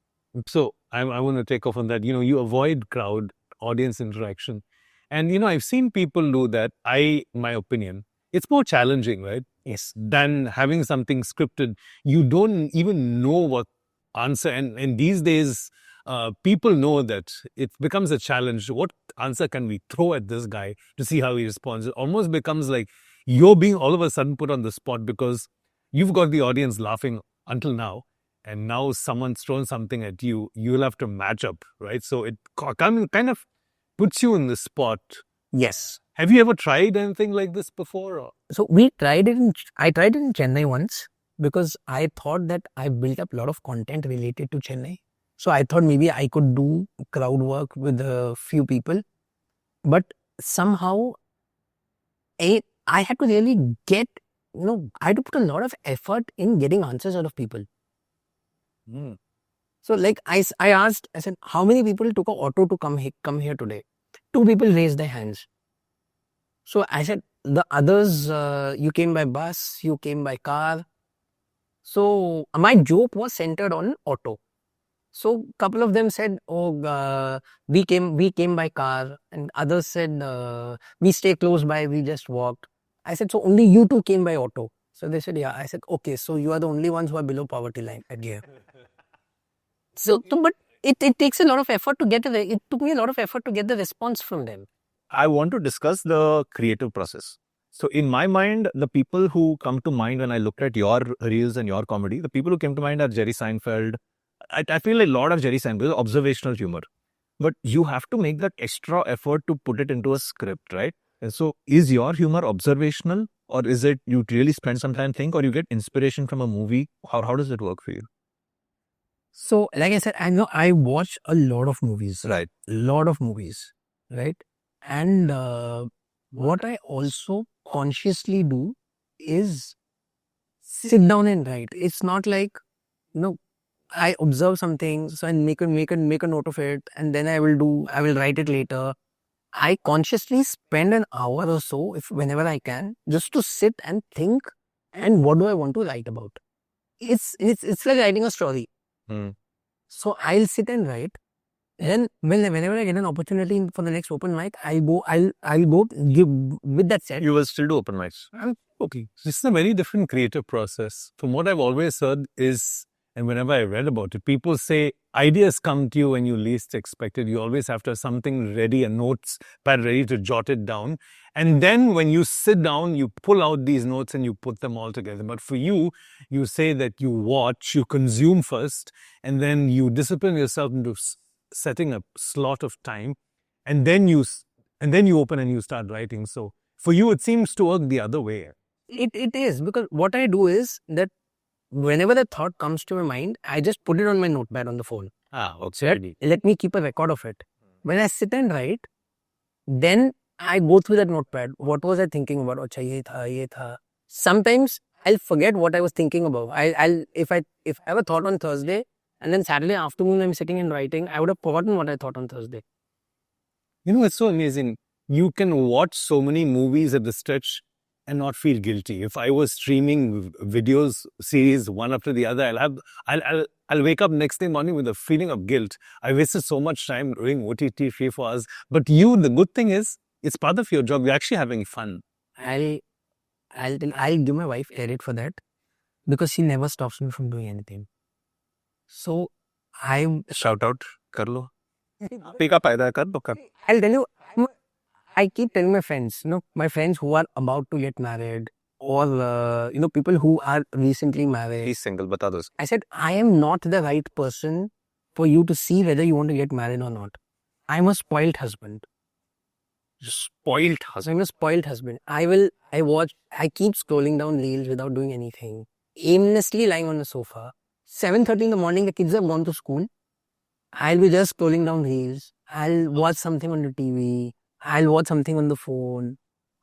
So I want to take off on that. You avoid crowd, audience interaction. And, I've seen people do that. My opinion, it's more challenging, right? Yes. Than having something scripted. You don't even know what answer. And these days, people know that it becomes a challenge. What answer can we throw at this guy to see how he responds? It almost becomes like you're being all of a sudden put on the spot because you've got the audience laughing until now. And now someone's thrown something at you, you'll have to match up, right? So it kind of puts you in the spot. Yes. Have you ever tried anything like this before? Or? So I tried it in Chennai once because I thought that I built up a lot of content related to Chennai. So I thought maybe I could do crowd work with a few people. But somehow I had to really I had to put a lot of effort in getting answers out of people. So like I asked, I said, how many people took an auto to come here today? 2 people raised their hands. So I said, the others, you came by bus, you came by car. So my joke was centered on auto. So couple of them said, we came by car, and others said, we stay close by, we just walked. I said, so only you two came by auto. So they said, yeah. I said, okay, so you are the only ones who are below poverty line at here. But it takes a lot of effort to get it took me a lot of effort to get the response from them. I want to discuss the creative process. So in my mind, the people who come to mind when I looked at your reels and your comedy, the people who came to mind are Jerry Seinfeld. I feel like a lot of Jerry Seinfeld is observational humor. But you have to make that extra effort to put it into a script, right? And so is your humor observational, or is it you really spend some time think, or you get inspiration from a movie? How does it work for you? So like I said, I know I watch a lot of movies. Right. Lot of movies. Right. And what I also consciously do is sit down and write. It's not like, I observe something, so I make a note of it, and then I will write it later. I consciously spend an hour or so, whenever I can, just to sit and think, and what do I want to write about? It's like writing a story. So I'll sit and write. And whenever I get an opportunity for the next open mic, I'll go give with that set. You will still do open mics. Okay. This is a very different creative process. From what I've always heard is, and whenever I read about it, people say ideas come to you when you least expect it. You always have to have something ready, a notes pad ready to jot it down. And then when you sit down, you pull out these notes and you put them all together. But for you, you say that you watch, you consume first, and then you discipline yourself into setting a slot of time, and then you open and you start writing. So for you, it seems to work the other way. It is, because what I do is that whenever the thought comes to my mind, I just put it on my notepad on the phone. Okay. Let me keep a record of it. When I sit and write, then I go through that notepad. What was I thinking about? Acha, ye tha. Sometimes I'll forget what I was thinking about. If I have a thought on Thursday, and then Saturday afternoon I'm sitting and writing, I would have forgotten what I thought on Thursday. It's so amazing. You can watch so many movies at the stretch and not feel guilty. If I was streaming videos, series one after the other, I'll wake up next day morning with a feeling of guilt. I wasted so much time doing OTT 3-4 hours. But the good thing is, it's part of your job. You're actually having fun. I'll give my wife credit for that, because she never stops me from doing anything. So Shout out, kar lo. Pika paida kar lo kar. I'll tell you, I keep telling my friends, my friends who are about to get married, or people who are recently married. He's single, bata do. I said, I am not the right person for you to see whether you want to get married or not. I'm a spoiled husband. Spoiled So husband. I'm a spoiled husband. I keep scrolling down reels without doing anything. Aimlessly lying on the sofa. 7:30 in the morning, the kids have gone to school. I'll be just scrolling down reels. I'll watch something on the TV. I'll watch something on the phone.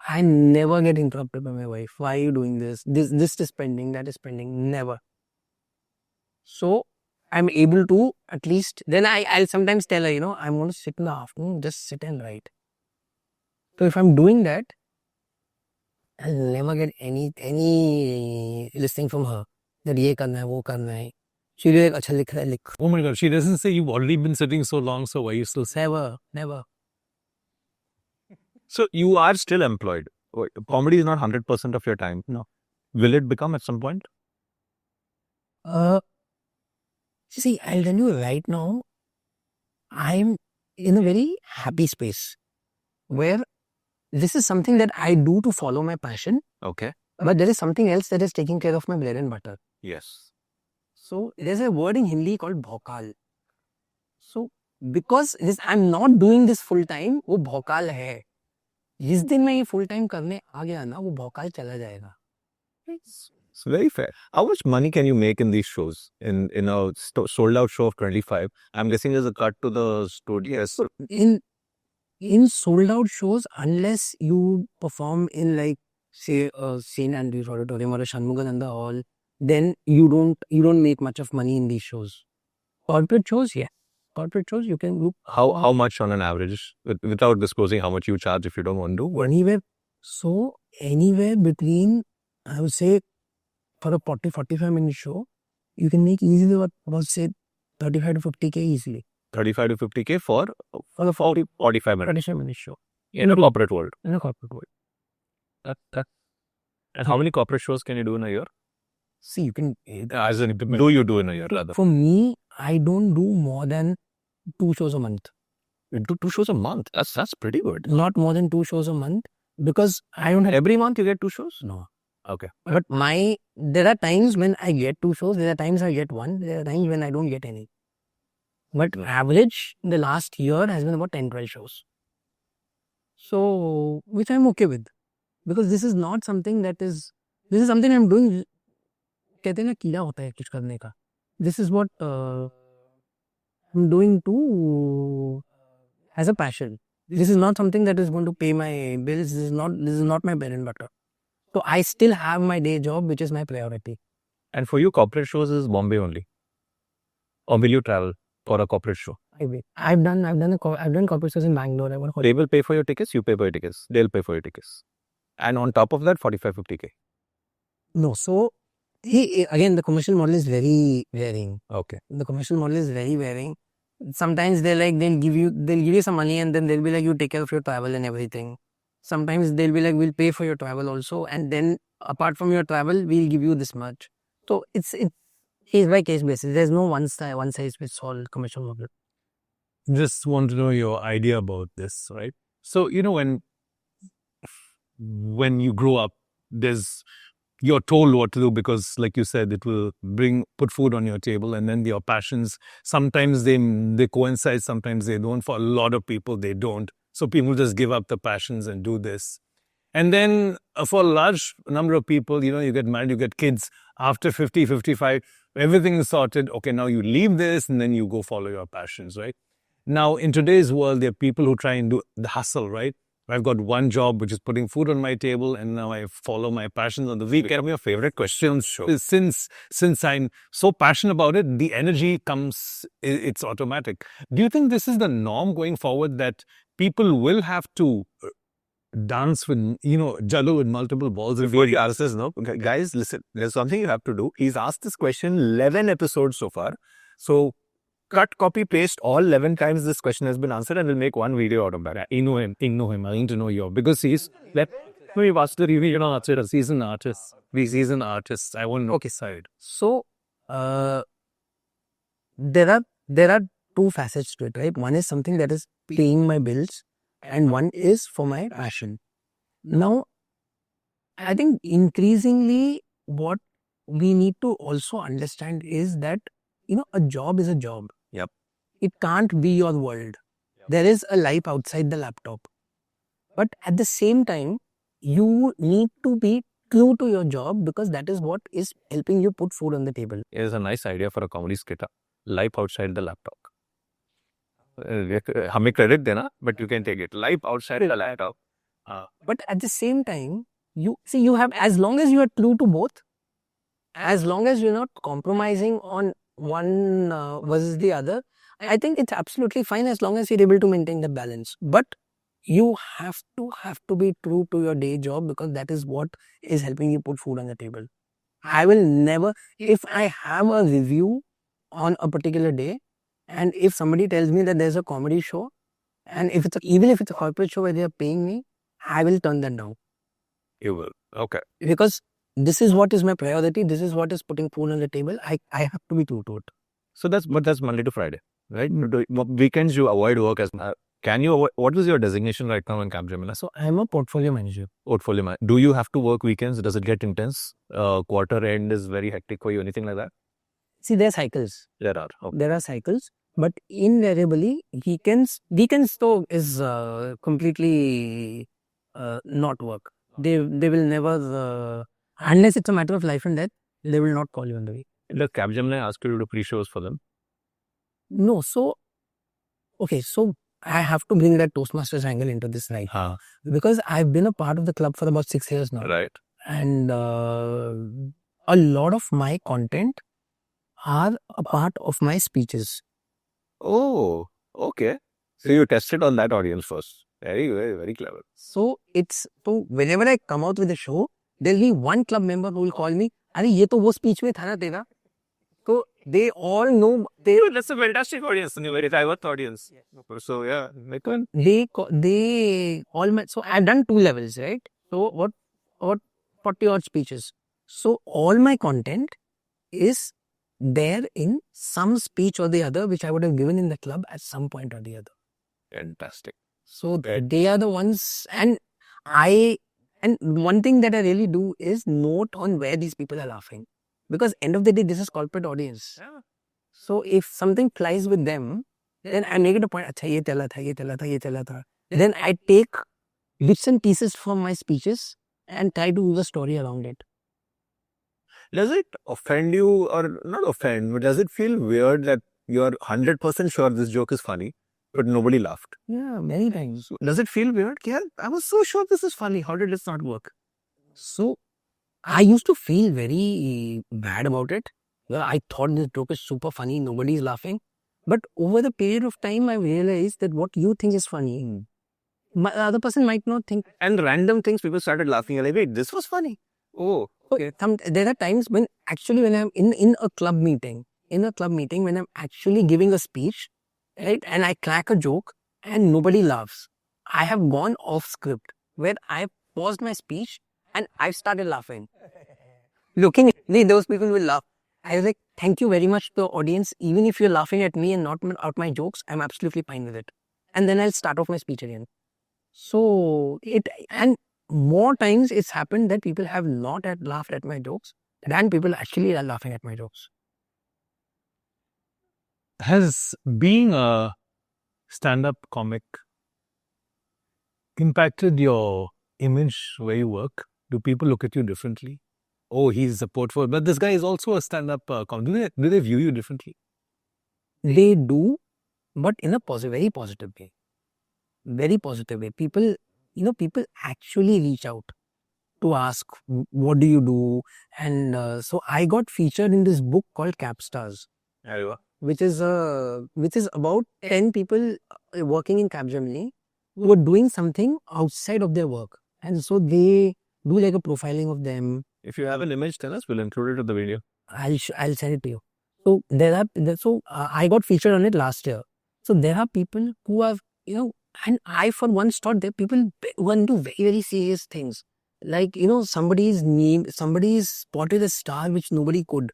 I never get interrupted by my wife. Why are you doing this? This is pending, that is pending. Never. So I'm able to at least, then I'll sometimes tell her, I'm going to sit in the afternoon, just sit and write. So if I'm doing that, I'll never get any listing from her that ये करना है, वो करना है. She'll be like, अच्छा लिख रहा है, लिख. Oh my God, she doesn't say you've already been sitting so long, so why are you still saying? Never. So you are still employed. Comedy is not 100% of your time. No. Will it become at some point? See, I'll tell you right now, I'm in a very happy space where this is something that I do to follow my passion, Okay. but there is something else that is taking care of my bread and butter. Yes. So there's a word in Hindi called bhokal. So because I'm not doing this full time, वो भौकाल है. जिस दिन मैं ये full time करने आ गया ना, वो भौकाल चला जाएगा. It's very fair. How much money can you make in these shows? In a sold out show of 25, I'm guessing there's a cut to the studio. Yes. In sold out shows, unless you perform in like say a St. Andrews Auditorium or a Shanmugananda Hall, then you don't make much of money in these shows. Corporate shows, yeah. Corporate shows you can look How much on an average, without disclosing how much you charge if you don't want to? anywhere between, I would say, for a 40-45 minute show, you can make easily about say 35 to 50K easily 35 to 50K for for the 45 minutes 45 minute show in a corporate world. in a corporate world. And how many corporate shows can you do in a year? See, you can. As in, do you do in a year rather? For me, I don't do more than 2 shows a month. You do 2 shows a month. That's pretty good. Not more than 2 shows a month because I don't have. Every month you get 2 shows? No. Okay. But there are times when I get 2 shows, there are times I get 1, there are times when I don't get any. But average in the last year has been about 10-12 shows. So, which I'm okay with. Because this is not something this is something I'm doing. कहते हैं ना कीड़ा होता है कुछ करने का. This is what I'm doing as a passion. This is not something that is going to pay my bills. This is not my bread and butter. So I still have my day job, which is my priority. And for you, corporate shows is Bombay only? Or will you travel for a corporate show? I've done corporate shows in Bangalore. They will pay for your tickets, you pay for your tickets. They'll pay for your tickets. And on top of that, 45-50K. No, so again, the commercial model is very varying. Okay. The commercial model is very varying. Sometimes they'll give you some money and then they'll be like, you take care of your travel and everything. Sometimes they'll be like, we'll pay for your travel also, and then apart from your travel, we'll give you this much. So it's case by case basis. There's no one size fits all commercial model. Just want to know your idea about this, right? So, when you grow up, you're told what to do because, like you said, it will put food on your table, and then your passions, sometimes they coincide, sometimes they don't. For a lot of people, they don't. So people just give up the passions and do this. And then for a large number of people, you get married, you get kids after 50, 55, everything is sorted. Okay, now you leave this and then you go follow your passions, right? Now, in today's world, there are people who try and do the hustle, right? I've got one job, which is putting food on my table, and now I follow my passions on the weekend. Your favorite questions show. Since I'm so passionate about it, the energy comes, it's automatic. Do you think this is the norm going forward, that people will have to dance with, juggle with multiple balls? Before he answers, no? Guys, listen, there's something you have to do. He's asked this question 11 episodes so far. So, cut, copy, paste all 11 times this question has been answered, and we'll make one video out of that. I know him. I need to know you. Because he's an artist. He's an artist. He's an artist. I won't know his side. So, there are 2 facets to it, right? One is something that is paying my bills, and one is for my passion. Now, I think increasingly what we need to also understand is that, a job is a job. Yep. It can't be your world. There is a life outside the laptop. But at the same time, you need to be true to your job because that is what is helping you put food on the table. Here's a nice idea for a comedy skit. Life outside the laptop. हमें credit देना, but you can take it. Life outside the laptop. But at the same time, you see, you have, as long as you are true to both, as long as you're not compromising on one versus the other, I think it's absolutely fine as long as you're able to maintain the balance. But you have to be true to your day job because that is what is helping you put food on the table. I will never, if I have a review on a particular day, and if somebody tells me that there's a comedy show, and if it's even if it's a corporate show where they are paying me, I will turn that down. You will. Okay. Because this is what is my priority. This is what is putting food on the table. I have to be true to it. So that's Monday to Friday, right? Weekends you avoid work as can you avoid, what is your designation right now in Capgemini? So I'm a portfolio manager. Portfolio man. Do you have to work weekends? Does it get intense? Quarter end is very hectic for you. Anything like that? See, there are cycles. There are. Okay. There are cycles, but invariably weekends though is completely not work. They will never unless it's a matter of life and death. They will not call you on the week. Does Capgemini ask you to do pre-shows for them? No. So okay. So I have to bring that Toastmasters angle into this, right? Because I've been a part of the club for about 6 years now. Right. And a lot of my content are a part of my speeches. Oh, okay. So you tested on that audience first. Very, very, very clever. So whenever I come out with a show, there'll be one club member who will call me, "Arey, ye to wo speech mein tha na tera." So they all know. That's a fantastic audience. Very diverse audience. So yeah, So I've done 2 levels, right? So what 40 odd speeches. So all my content is there in some speech or the other, which I would have given in the club at some point or the other. Fantastic. So they are the ones, and one thing that I really do is note on where these people are laughing. Because end of the day, this is corporate audience. Yeah. So if something flies with them, then I make it a point, "Achha, ye chala tha, ye chala tha, ye chala tha." Then I take bits and pieces from my speeches and try to do the story around it. Does it offend you or not offend, but does it feel weird that you're 100% sure this joke is funny, but nobody laughed? Yeah, many times. So does it feel weird? Yeah, I was so sure this is funny. How did this not work? So I used to feel very bad about it. Well, I thought this joke is super funny. Nobody is laughing. But over the period of time, I realized that what you think is funny, the other person might not think. And random things, people started laughing. Like, wait, this was funny. Oh, okay. There are times when I'm in a club meeting, when I'm actually giving a speech, right, and I crack a joke and nobody laughs. I have gone off script where I paused my speech and I started laughing. Looking at me, those people will laugh. I was like, thank you very much to the audience. Even if you're laughing at me and not at my jokes, I'm absolutely fine with it. And then I'll start off my speech again. So and more times it's happened that people have not laughed at my jokes than people actually are laughing at my jokes. Has being a stand-up comic impacted your image where you work? Do people look at you differently? Oh, he's a portfolio, but this guy is also a stand-up comic. Do they view you differently? They do, but in a very positive way. Very positive way. People actually reach out to ask, what do you do? And so I got featured in this book called Capstars, which is about 10 people working in Capgemini who are doing something outside of their work. And so they do like a profiling of them. If you have an image, tell us. We'll include it in the video. I'll send it to you. So I got featured on it last year. So there are people who have, and I for once thought that people who do very, very serious things. Like, somebody's spotted a star which nobody could.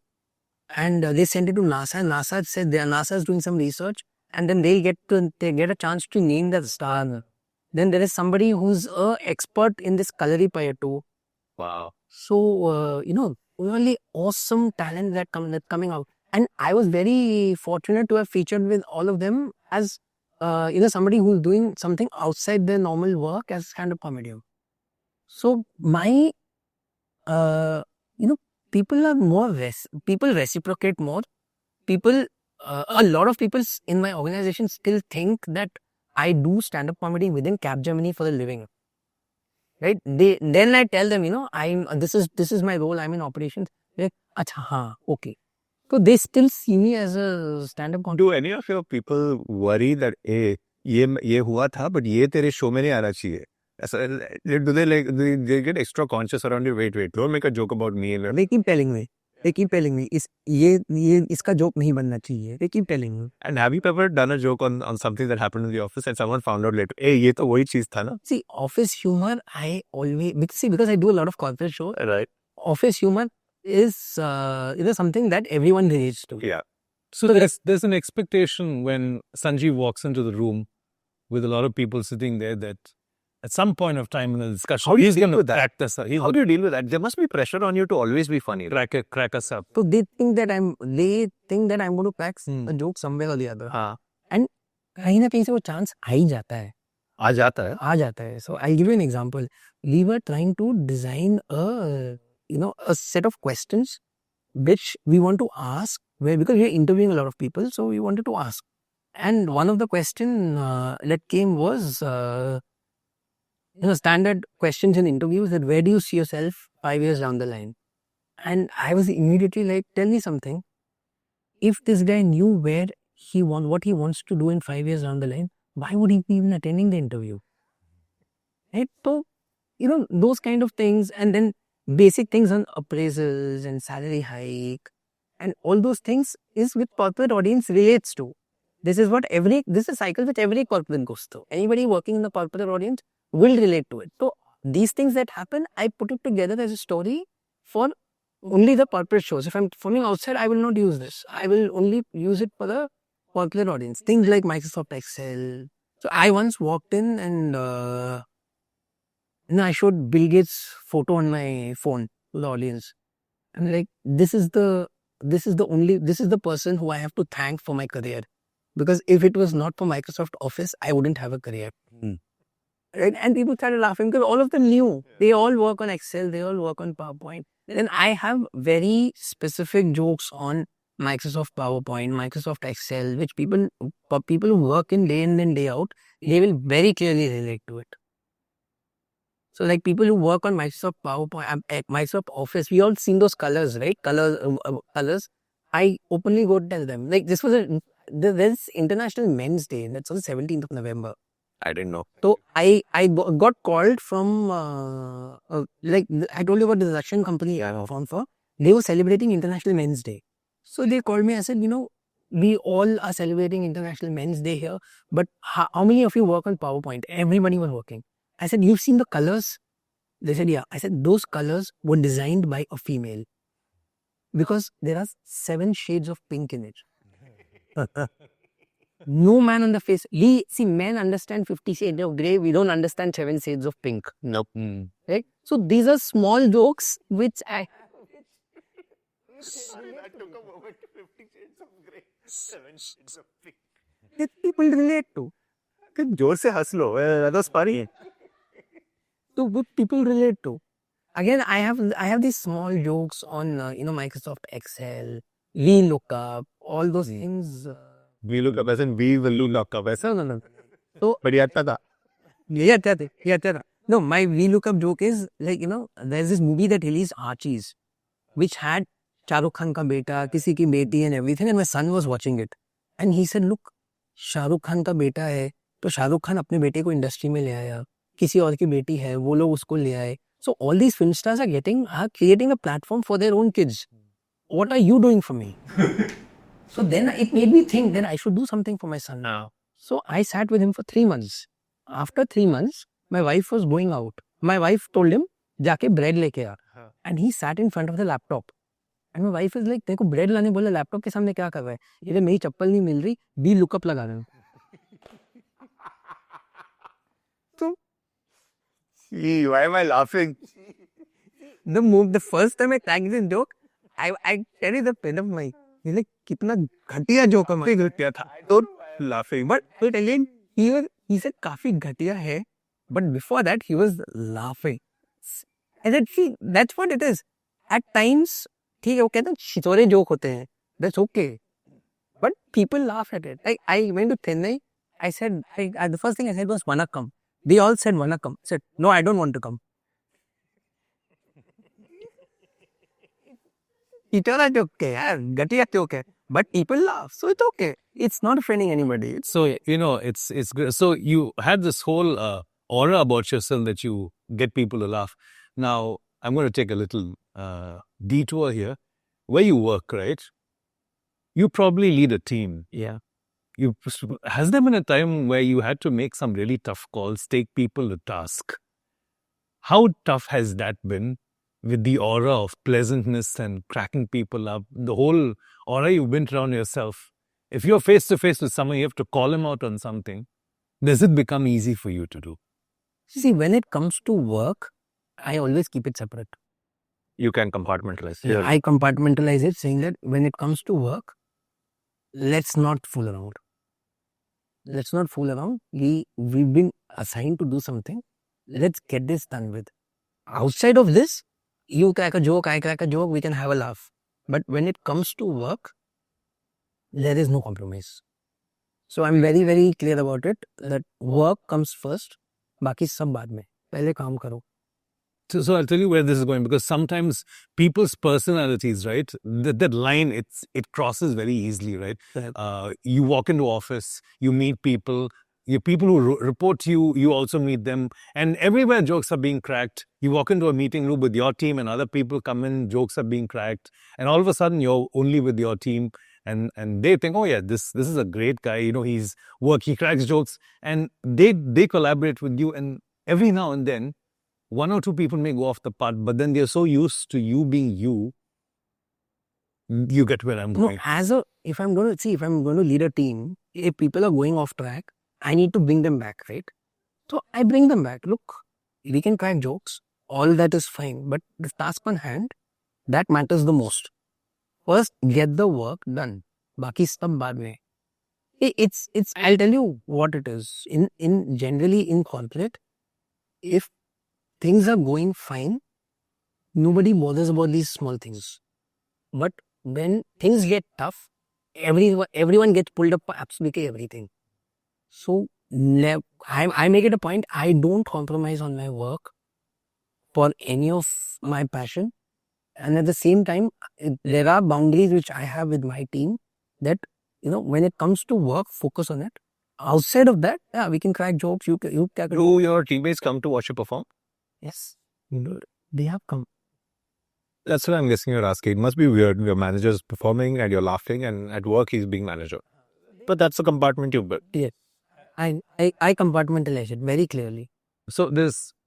And they sent it to NASA. And NASA said NASA is doing some research. And then they get a chance to name that star. Then there is somebody who's an expert in this Kalaripayattu. Wow. So, really awesome talent that's coming out. And I was very fortunate to have featured with all of them as somebody who's doing something outside their normal work as stand-up comedian. So my, people are more, people reciprocate more. People, a lot of people in my organization still think that I do stand-up comedy within Capgemini for a living. Right? Then I tell them, this is my role, I'm in operations. They're like, Acha, haan, okay. So they still see me as a stand-up comedy. Do any of your people worry that ये हुआ था, but ये तेरे show में नहीं आना चाहिए? Do they get extra conscious around you? Wait, don't make a joke about me. They keep telling me, ये इसका joke नहीं बनना चाहिए. They keep telling me. And have you ever done a joke on something that happened in the office and someone found out later? Hey, ये तो वही चीज था ना? See, office humor, I always, because I do a lot of corporate shows, Right. office humor is something that everyone relates to. Yeah. So there's an expectation when Sanjeev walks into the room with a lot of people sitting there that at some point of time in the discussion, How do you he's deal going to with that? crack this up. How do you deal with that? There must be pressure on you to always be funny. Right? Crack us up. So they think that I'm going to crack a joke somewhere or the other. हाँ. And कहीं ना कहीं से वो chance आ ही जाता है. आ जाता है. So I'll give you an example. We were trying to design a set of questions which we want to ask, because we are interviewing a lot of people, so we wanted to ask. And one of the question that came was, standard questions in interviews, that where do you see yourself 5 years down the line? And I was immediately like, tell me something. If this guy knew what he wants to do in 5 years down the line, why would he be even attending the interview? Right? So, those kind of things, and then basic things on appraisals and salary hike and all those things is with corporate audience relates to. This is a cycle which every corporate goes through. Anybody working in the corporate audience will relate to it. So these things that happen, I put it together as a story for only the corporate shows. If I'm performing outside, I will not use this. I will only use it for the corporate audience. Things like Microsoft Excel. So I once walked in and I showed Bill Gates' photo on my phone to the audience. I'm like, this is the person who I have to thank for my career. Because if it was not for Microsoft Office, I wouldn't have a career. Right? And people started laughing because all of them knew. They all work on Excel, they all work on PowerPoint. And I have very specific jokes on Microsoft PowerPoint, Microsoft Excel, which people who work in and day out, they will very clearly relate to it. So like people who work on Microsoft PowerPoint, Microsoft Office, we all seen those colors, right? Colors. I openly go tell them. Like there's International Men's Day. That's on the 17th of November. I didn't know. So I got called from, I told you about the Russian company I found for. They were celebrating International Men's Day. So they called me. I said, we all are celebrating International Men's Day here. But how many of you work on PowerPoint? Everybody was working. I said, you've seen the colors? They said, yeah. I said, those colors were designed by a female. Because there are 7 shades of pink in it. No man on the face. See, men understand 50 shades of grey. We don't understand 7 shades of pink. Nope. Right? So these are small jokes which I took a moment. 50 shades of grey, 7 shades of pink. that people relate to. जोर से हंस लो. That was funny. So what people relate to. Again, I have these small jokes on Microsoft Excel, VLOOKUP, all those things. VLOOKUP as in we will look up. No. So But ये आता था. Yeah. No, my VLOOKUP joke is like, there's this movie that released Archies, which had Shah Rukh Khan ka beta, kisi ki beti and everything, and my son was watching it. And he said, look, Shah Rukh Khan ka beta hai, to Shah Rukh Khan apne bete ko industry mein le aaya. Kisi aur ki beti hai, wo log usko le aaye. So all these film stars are creating a platform for their own kids. What are you doing for me? So then it made me think that I should do something for my son. No. So I sat with him for 3 months. After 3 months, my wife was going out. My wife told him, जाके bread लेके आ. And he sat in front of the laptop. And my wife is like, तेरे को bread लाने बोला, laptop के सामने क्या कर रहा है? ये मेरी चप्पल नहीं मिल रही, VLOOKUP लगा रहा हूँ. So, why am I laughing? the first time I cracked this joke, I tell you the pen of my. He's like, कितना घटिया joke है. I laughing. But again, he said काफी घटिया है, but before that he was laughing. And then see, that's what it is. At times, ठीक है वो कहते हैं छिछोरे joke होते हैं. That's okay. But people laugh at it. Like I went to Chennai. I said, the first thing I said was Vanakkam. They all said Vanakkam. I said, no, I don't want to come. इतना joke है यार, घटिया joke है. But people laugh, so it's okay. It's not offending anybody. It's So, it's good. So you had this whole aura about yourself that you get people to laugh. Now, I'm going to take a little detour here. Where you work, right? You probably lead a team. yeah. Has there been a time where you had to make some really tough calls, take people to task? How tough has that been with the aura of pleasantness and cracking people up? The whole aura you've built around yourself. If you're face to face with someone, you have to call him out on something. Does it become easy for you to do? See, when it comes to work, I always keep it separate. You can compartmentalize. I compartmentalize it, saying that when it comes to work, let's not fool around. Let's not fool around. We've been assigned to do something. Let's get this done with. Outside of this, you crack a joke, I crack a joke, we can have a laugh. But when it comes to work, there is no compromise. So I'm very, very clear about it that work comes first, बाकी सब बाद में. पहले काम करो. So I'll tell you where this is going, because sometimes people's personalities, right? That line, it crosses very easily, right? You walk into office, you meet people, people who report to you, you also meet them, and everywhere jokes are being cracked. You walk into a meeting room with your team and other people come in, jokes are being cracked, and all of a sudden you're only with your team, and they think, oh yeah, this is a great guy, he cracks jokes, and they collaborate with you, and every now and then, one or two people may go off the path, but then they're so used to you being you get where I'm going. No, if I'm going to lead a team, if people are going off track, I need to bring them back, right? So I bring them back. Look, we can crack jokes. All that is fine. But the task on hand, that matters the most. First, get the work done. Baki sab baad mein. It's, I'll tell you what it is. Generally in corporate, if things are going fine, nobody bothers about these small things. But when things get tough, everyone gets pulled up for absolutely everything. So I make it a point, I don't compromise on my work for any of my passion. And at the same time, there are boundaries which I have with my team that, when it comes to work, focus on it. Outside of that, yeah, we can crack jokes. Do your teammates come to watch you perform? Yes, they have come. That's what I'm guessing you're asking. It must be weird. Your manager's performing and you're laughing, and at work he's being manager. But that's the compartment you built. Yeah. I compartmentalize it very clearly. So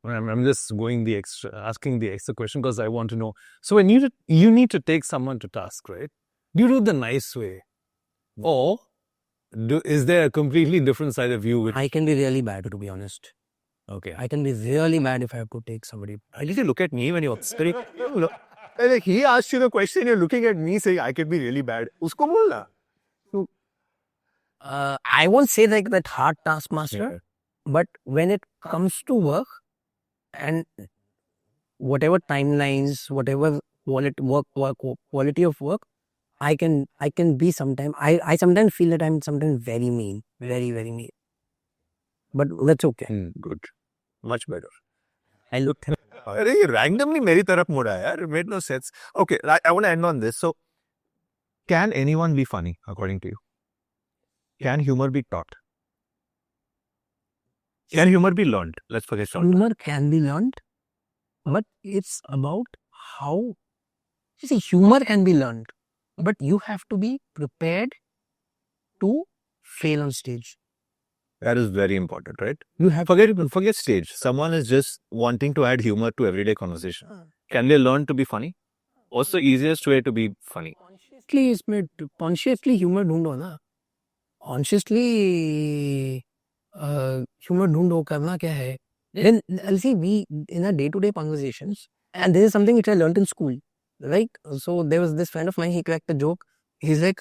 I'm just asking the extra question because I want to know. So when you need to take someone to task, right? Do you do it the nice way? Or is there a completely different side of you? I can be really bad, to be honest. Okay. I can be really bad if I have to take somebody. I need to look at me when you're speaking. Like he asked you the question, you're looking at me saying, I can be really bad. Usko bolna. I won't say like that hard taskmaster, but when it comes to work and whatever timelines, whatever quality of work, I can be sometimes. I sometimes feel that I'm sometimes very mean, very, very mean. But that's okay. Good. Much better. I looked at randomly meri taraf muda yaar. It made no sense. Okay, I want to end on this. So, can anyone be funny, according to you? Can humor be taught? Can humor be learned? Let's forget that. humor can be learned, but it's about how. You see, humor can be learned, but you have to be prepared to fail on stage. That is very important, right? You have Forget stage. Someone is just wanting to add humor to everyday conversation. Can they learn to be funny? What's the easiest way to be funny? consciously humor ढूंढो ना. Consciously humor ढूंढो करना क्या है? Then see, we in our day-to-day conversations, and this is something which I learned in school. Right? So there was this friend of mine. He cracked a joke. He's like,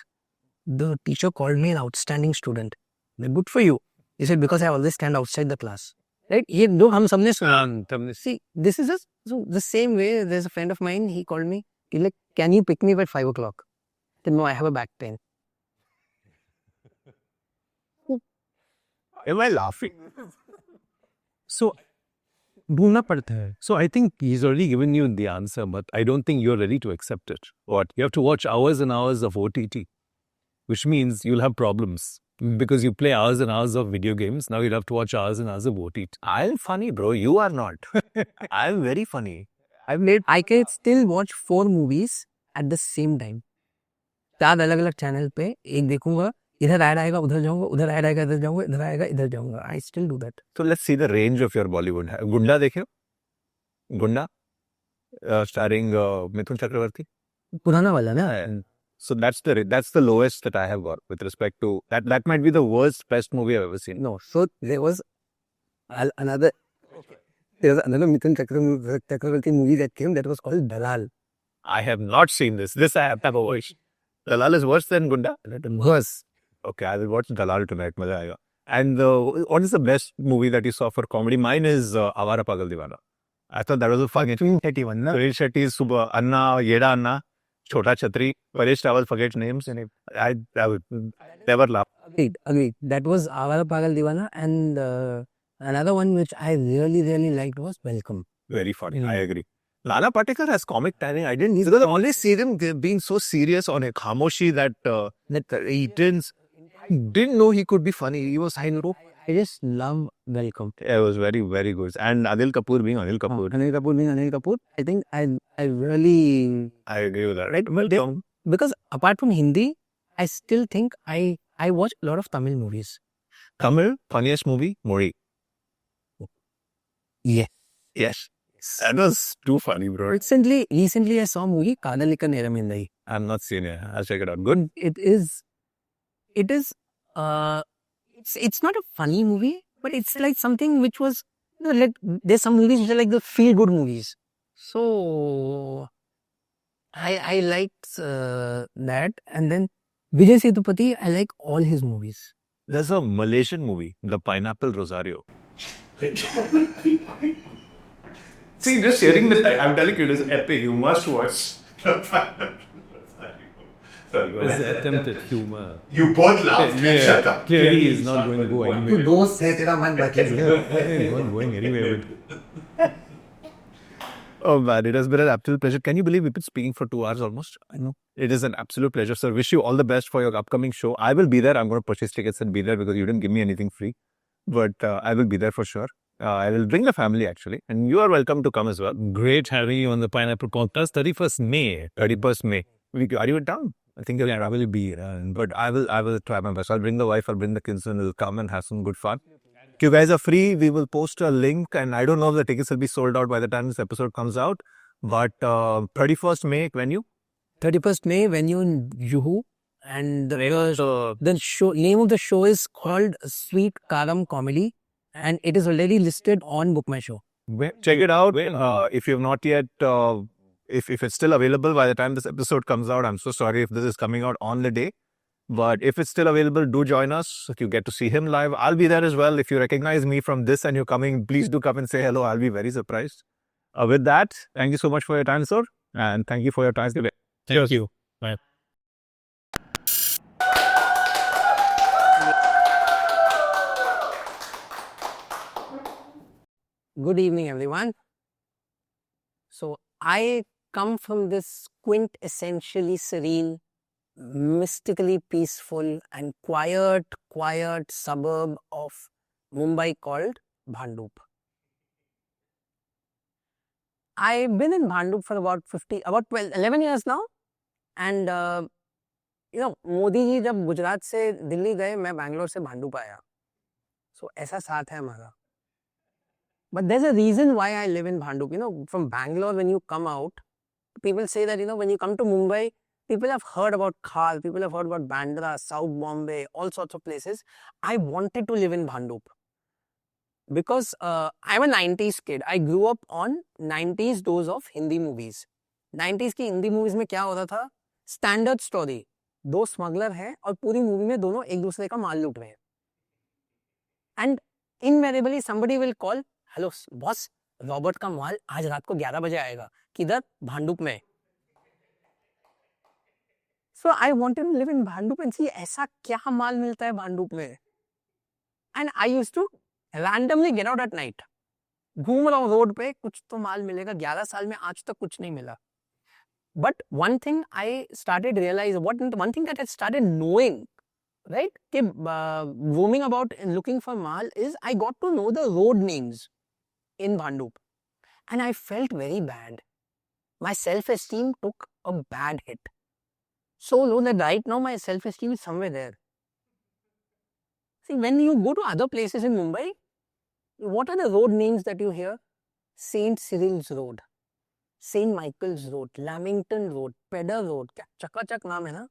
the teacher called me an outstanding student. Good for you. He said, because I always stand outside the class. Right? ये दो हम सबने सुना. See, this is just so the same way. There's a friend of mine. He called me. He like, can you pick me up at 5 o'clock? I said, no, I have a back pain. Am I laughing? So, ढूंढना पड़ता है. So I think he's already given you the answer, but I don't think you're ready to accept it. What? You have to watch hours and hours of OTT, which means you'll have problems. Because you play hours and hours of video games, now you'll have to watch hours and hours of OTT. I'm funny, bro. You are not. I'm very funny. I can still watch 4 movies at the same time. 4 अलग-अलग channel पे एक देखूंगा, इधर add आएगा उधर जाऊंगा, उधर add आएगा इधर जाऊंगा, इधर आएगा इधर जाऊंगा. I still do that. So let's see the range of your Bollywood. Gunda देखे हो? Gunda? Starring Mithun Chakravarti. पुराना वाला ना. And so that's the lowest that I have got with respect to that. That might be the worst best movie I've ever seen. No, so there was another Mithun Chakravarti movie that came that was called Dalal. I have not seen this. This I have never watched. Dalal is worse than Gunda? Worse. Okay, I will watch Dalal tonight. Maza aayega. And what is the best movie that you saw for comedy? Mine is Avara Pagal Divana. I thought that was a fun. Sunil Shetty's Subha, Anna, Yeda Anna, Chota Chhatri, Paresh Rawal forgets names. And I would never laugh. Agreed. That was Avara Pagal Divana, and another one which I really liked was Welcome. Very funny. I agree. Nana Patekar has comic timing. I didn't because I always see him being so serious on a Khamoshi that he didn't know he could be funny. He was high. I just love Welcome. It was very, very good. And Anil Kapoor being Anil Kapoor. Anil Kapoor being Anil Kapoor. I think I really... I agree with that. Right? Well, because apart from Hindi, I still think I watch a lot of Tamil movies. Tamil, funniest movie, Mori. Yeah. Yes. That was too funny, bro. Recently I saw a movie, Kadalika Neramindai. I'm not seeing it. I'll check it out. Good. It is, it's not a funny movie, but it's like something which was, like, there's some movies which are like the feel-good movies. So, I liked that. And then Vijay Sethupathi, I like all his movies. There's a Malaysian movie, The Pineapple Rosario. See, just sharing the time. I'm telling you, it is epic. You must watch. It's attempt at humor. You both laugh. Shut up. Clearly, he's not going to go anywhere. दोस्त है तेरा मन बाकी He's not going anywhere with. Oh man, it has been an absolute pleasure. Can you believe we've been speaking for 2 hours almost? I know. It is an absolute pleasure, sir. Wish you all the best for your upcoming show. I will be there. I'm going to purchase tickets and be there because you didn't give me anything free. But I will be there for sure. I will bring the family actually. And you are welcome to come as well. Great having you on the Pineapple Podcast. 31st May. 31st May. Are you in town? I think I'll probably be. But I will try my best. I'll bring the wife, I'll bring the kids, and we'll come and have some good fun. If you guys are free, we will post a link. And I don't know if the tickets will be sold out by the time this episode comes out. But 31st May, venue? 31st May, venue in Juhu. And the name of the show is called Sweet Karam Comedy. And it is already listed on Book My Show. Check it out. If you have not yet, if it's still available by the time this episode comes out, I'm so sorry if this is coming out on the day. But if it's still available, do join us. If you get to see him live, I'll be there as well. If you recognize me from this and you're coming, please do come and say hello. I'll be very surprised. With that, thank you so much for your time, sir. And thank you for your time today. Thank you. Bye. Good evening, everyone. So, I come from this quintessentially serene, mystically peaceful and quiet suburb of Mumbai called Bhandup. I've been in Bhandup for about 11 years now. And, Modi ji जब गुजरात से दिल्ली गए, मैं बैंगलोर से भांडुप आया. So, ऐसा साथ है हमारा. But there's a reason why I live in Bhandup. From Bangalore, when you come out, people say that, when you come to Mumbai, people have heard about Khal, people have heard about Bandra, South Bombay, all sorts of places. I wanted to live in Bhandup because I'm a 90s kid. I grew up on 90s dose of Hindi movies. 90s की Hindi movies में क्या होता था? Standard story. 2 smuggler हैं और पूरी movie में दोनों एक दूसरे का माल लूट रहे हैं. And invariably somebody will call, hello boss, Robert का माल आज रात को 11 बजे आएगा. किधर? भांडुप में. So I wanted to live in Bhandup and see ऐसा क्या माल मिलता है भांडुप में. And I used to randomly get out at night. घूम रहा हूँ रोड पे, कुछ तो माल मिलेगा. 11 साल में आज तक कुछ नहीं मिला. But one thing I started realize, one thing that I started knowing, right, roaming about and looking for mal, is I got to know the road names in Bhandup. And I felt very bad. My self-esteem took a bad hit. So low that right now my self-esteem is somewhere there. See, when you go to other places in Mumbai, what are the road names that you hear? St. Cyril's Road, St. Michael's Road, Lamington Road, Pedder Road. Chakachak naam hai na?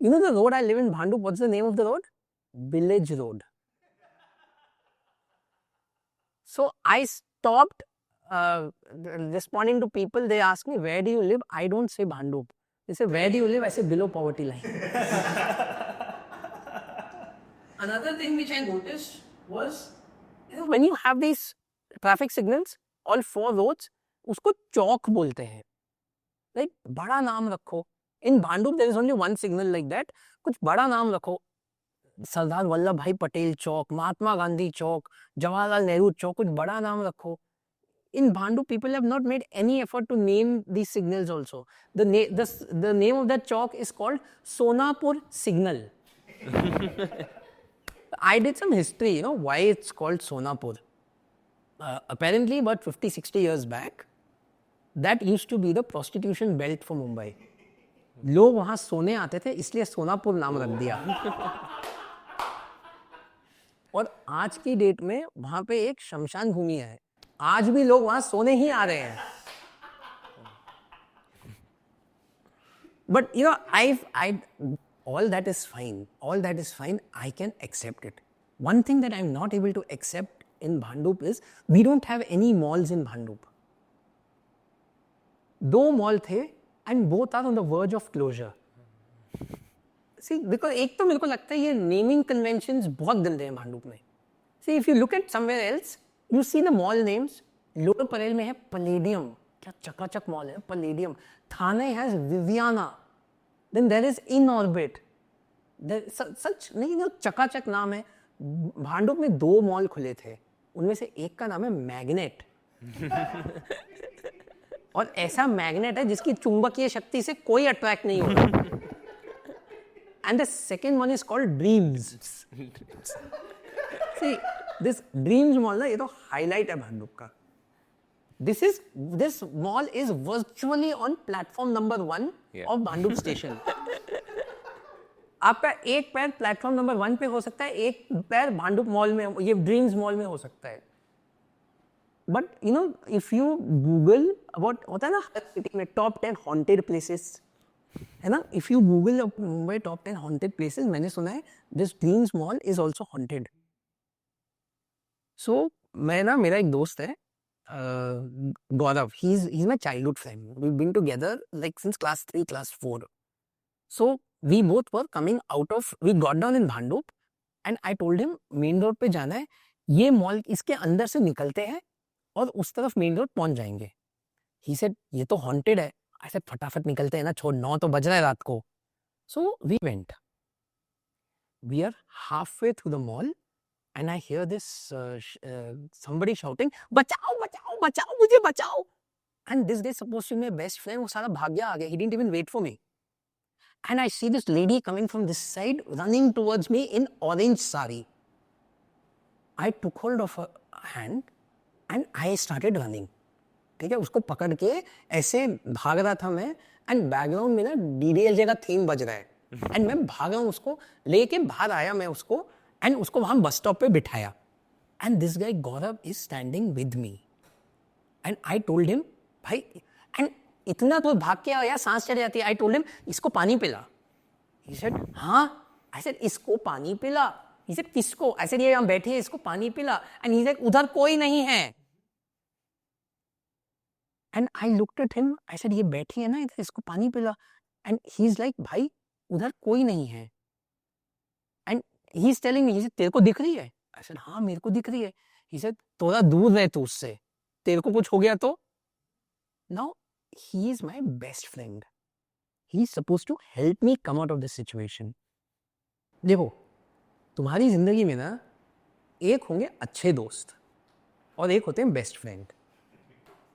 You know the road I live in Bhandup, what's the name of the road? Village Road. So I stopped responding to people. They ask me, where do you live? I don't say Bhandup. They say, where do you live? I say, below poverty line. Another thing which I noticed was, when you have these traffic signals, all 4 roads, उसको चौक बोलते हैं. Like, बड़ा नाम रखो. In Bhandup, there is only one signal like that. कुछ बड़ा नाम रखो. सरदार वल्लभ भाई पटेल चौक, महात्मा गांधी चौक, जवाहरलाल नेहरू चौक, कुछ बड़ा नाम रखो. In Bhandup, people have not made any effort to name these signals also. The name of that chalk is called Sonapur Signal. I did some history, why it's called Sonapur. Apparently, about 50-60 years back, that used to be the prostitution belt for Mumbai. लोग वहाँ सोने आते थे, इसलिए सोनापुर नाम रख दिया. और आज की डेट में वहाँ पे एक शमशान भूमि है. आज भी लोग वहां सोने ही आ रहे हैं. But all that is fine. All that is fine. I can accept it. One thing that I'm not able to accept in Bhandup is we don't have any malls in Bhandup. 2 malls थे and both are on the verge of closure. See, because एक तो मेरे को लगता है ये naming conventions बहुत गंदे हैं भांडुप में. See, if you look at somewhere else, you see the mall names. Lower Parel में है Palladium. क्या चकाचक मॉल है Palladium. Thane has Viviana. Then there is In Orbit. Such नहीं चकाचक नाम है. भांडुप में 2 मॉल खुले थे. उनमें से एक का नाम है मैग्नेट. और ऐसा मैग्नेट है जिसकी चुंबकीय शक्ति से कोई अट्रैक्ट नहीं होता. And the second one is called Dreams. See, this Dreams mall ना ये तो highlight है भांडुप का. This mall is virtually on platform number 1 of Bhandup station. आपका एक पैर प्लेटफॉर्म नंबर 1 पे हो सकता है, एक पैर भांडुप मॉल में, ये ड्रीम्स मॉल में हो सकता है. But if you Google about, होता है ना सिटी में टॉप 10 हॉन्टेड प्लेसेस, है ना. If you Google Mumbai top 10 haunted places, मैंने सुना है this Dreams Mall is also haunted. So मेरा एक दोस्त है Gaurav, he's my childhood friend. We've been together like since class 3, class 4. So we both were coming out of, we got down in Bhandup and I told him main road पे जाना है, ये mall इसके अंदर से निकलते हैं और उस तरफ मेन रोड पहुंच जाएंगे. He said ये तो haunted है. I said फटाफट निकलते हैं ना, छोड़ 9 तो बज रहा है रात को. So we went. We are halfway through the mall and I hear this somebody shouting, बचाओ बचाओ बचाओ मुझे बचाओ. And this guy supposed to be my best friend, वो सारा भाग गया आगे. He didn't even wait for me. And I see this lady coming from this side running towards me in orange sari. I took hold of her hand and I started running. ठीक है, उसको पकड़ के ऐसे भाग रहा था मैं. एंड बैकग्राउंड में ना DDLJ का थीम बज रहा है. एंड मैं भाग रहा हूँ, उसको लेके बाहर आया मैं उसको, एंड उसको वहां बस स्टॉप पे बिठाया. And this guy Gaurav is standing with me. And I told him, भाई, एंड इतना तो भाग के आया, सांस चढ़ जाती है. आई टोल्ड हिम, इसको पानी पिला. ही सेड हाँ. आई सेड इसको पानी पिला. ही सेड किसको? आई सेड ये यहाँ बैठी है, इसको पानी पिला. एंड ही सेड उधर कोई नहीं है. And I looked at him, I said ये बैठी है ना इधर, इसको पानी पिला. एंड ही इज लाइक, भाई उधर कोई नहीं है. And he is telling me, तेरे को दिख रही है? I said, हाँ मेरे को दिख रही है. He said, थोड़ा दूर रह तू उससे, तेरे को कुछ हो गया तो. Now he is my best friend. He is supposed to help me come out of this situation. देखो, तुम्हारी जिंदगी में ना एक होंगे अच्छे दोस्त और एक होते हैं बेस्ट फ्रेंड.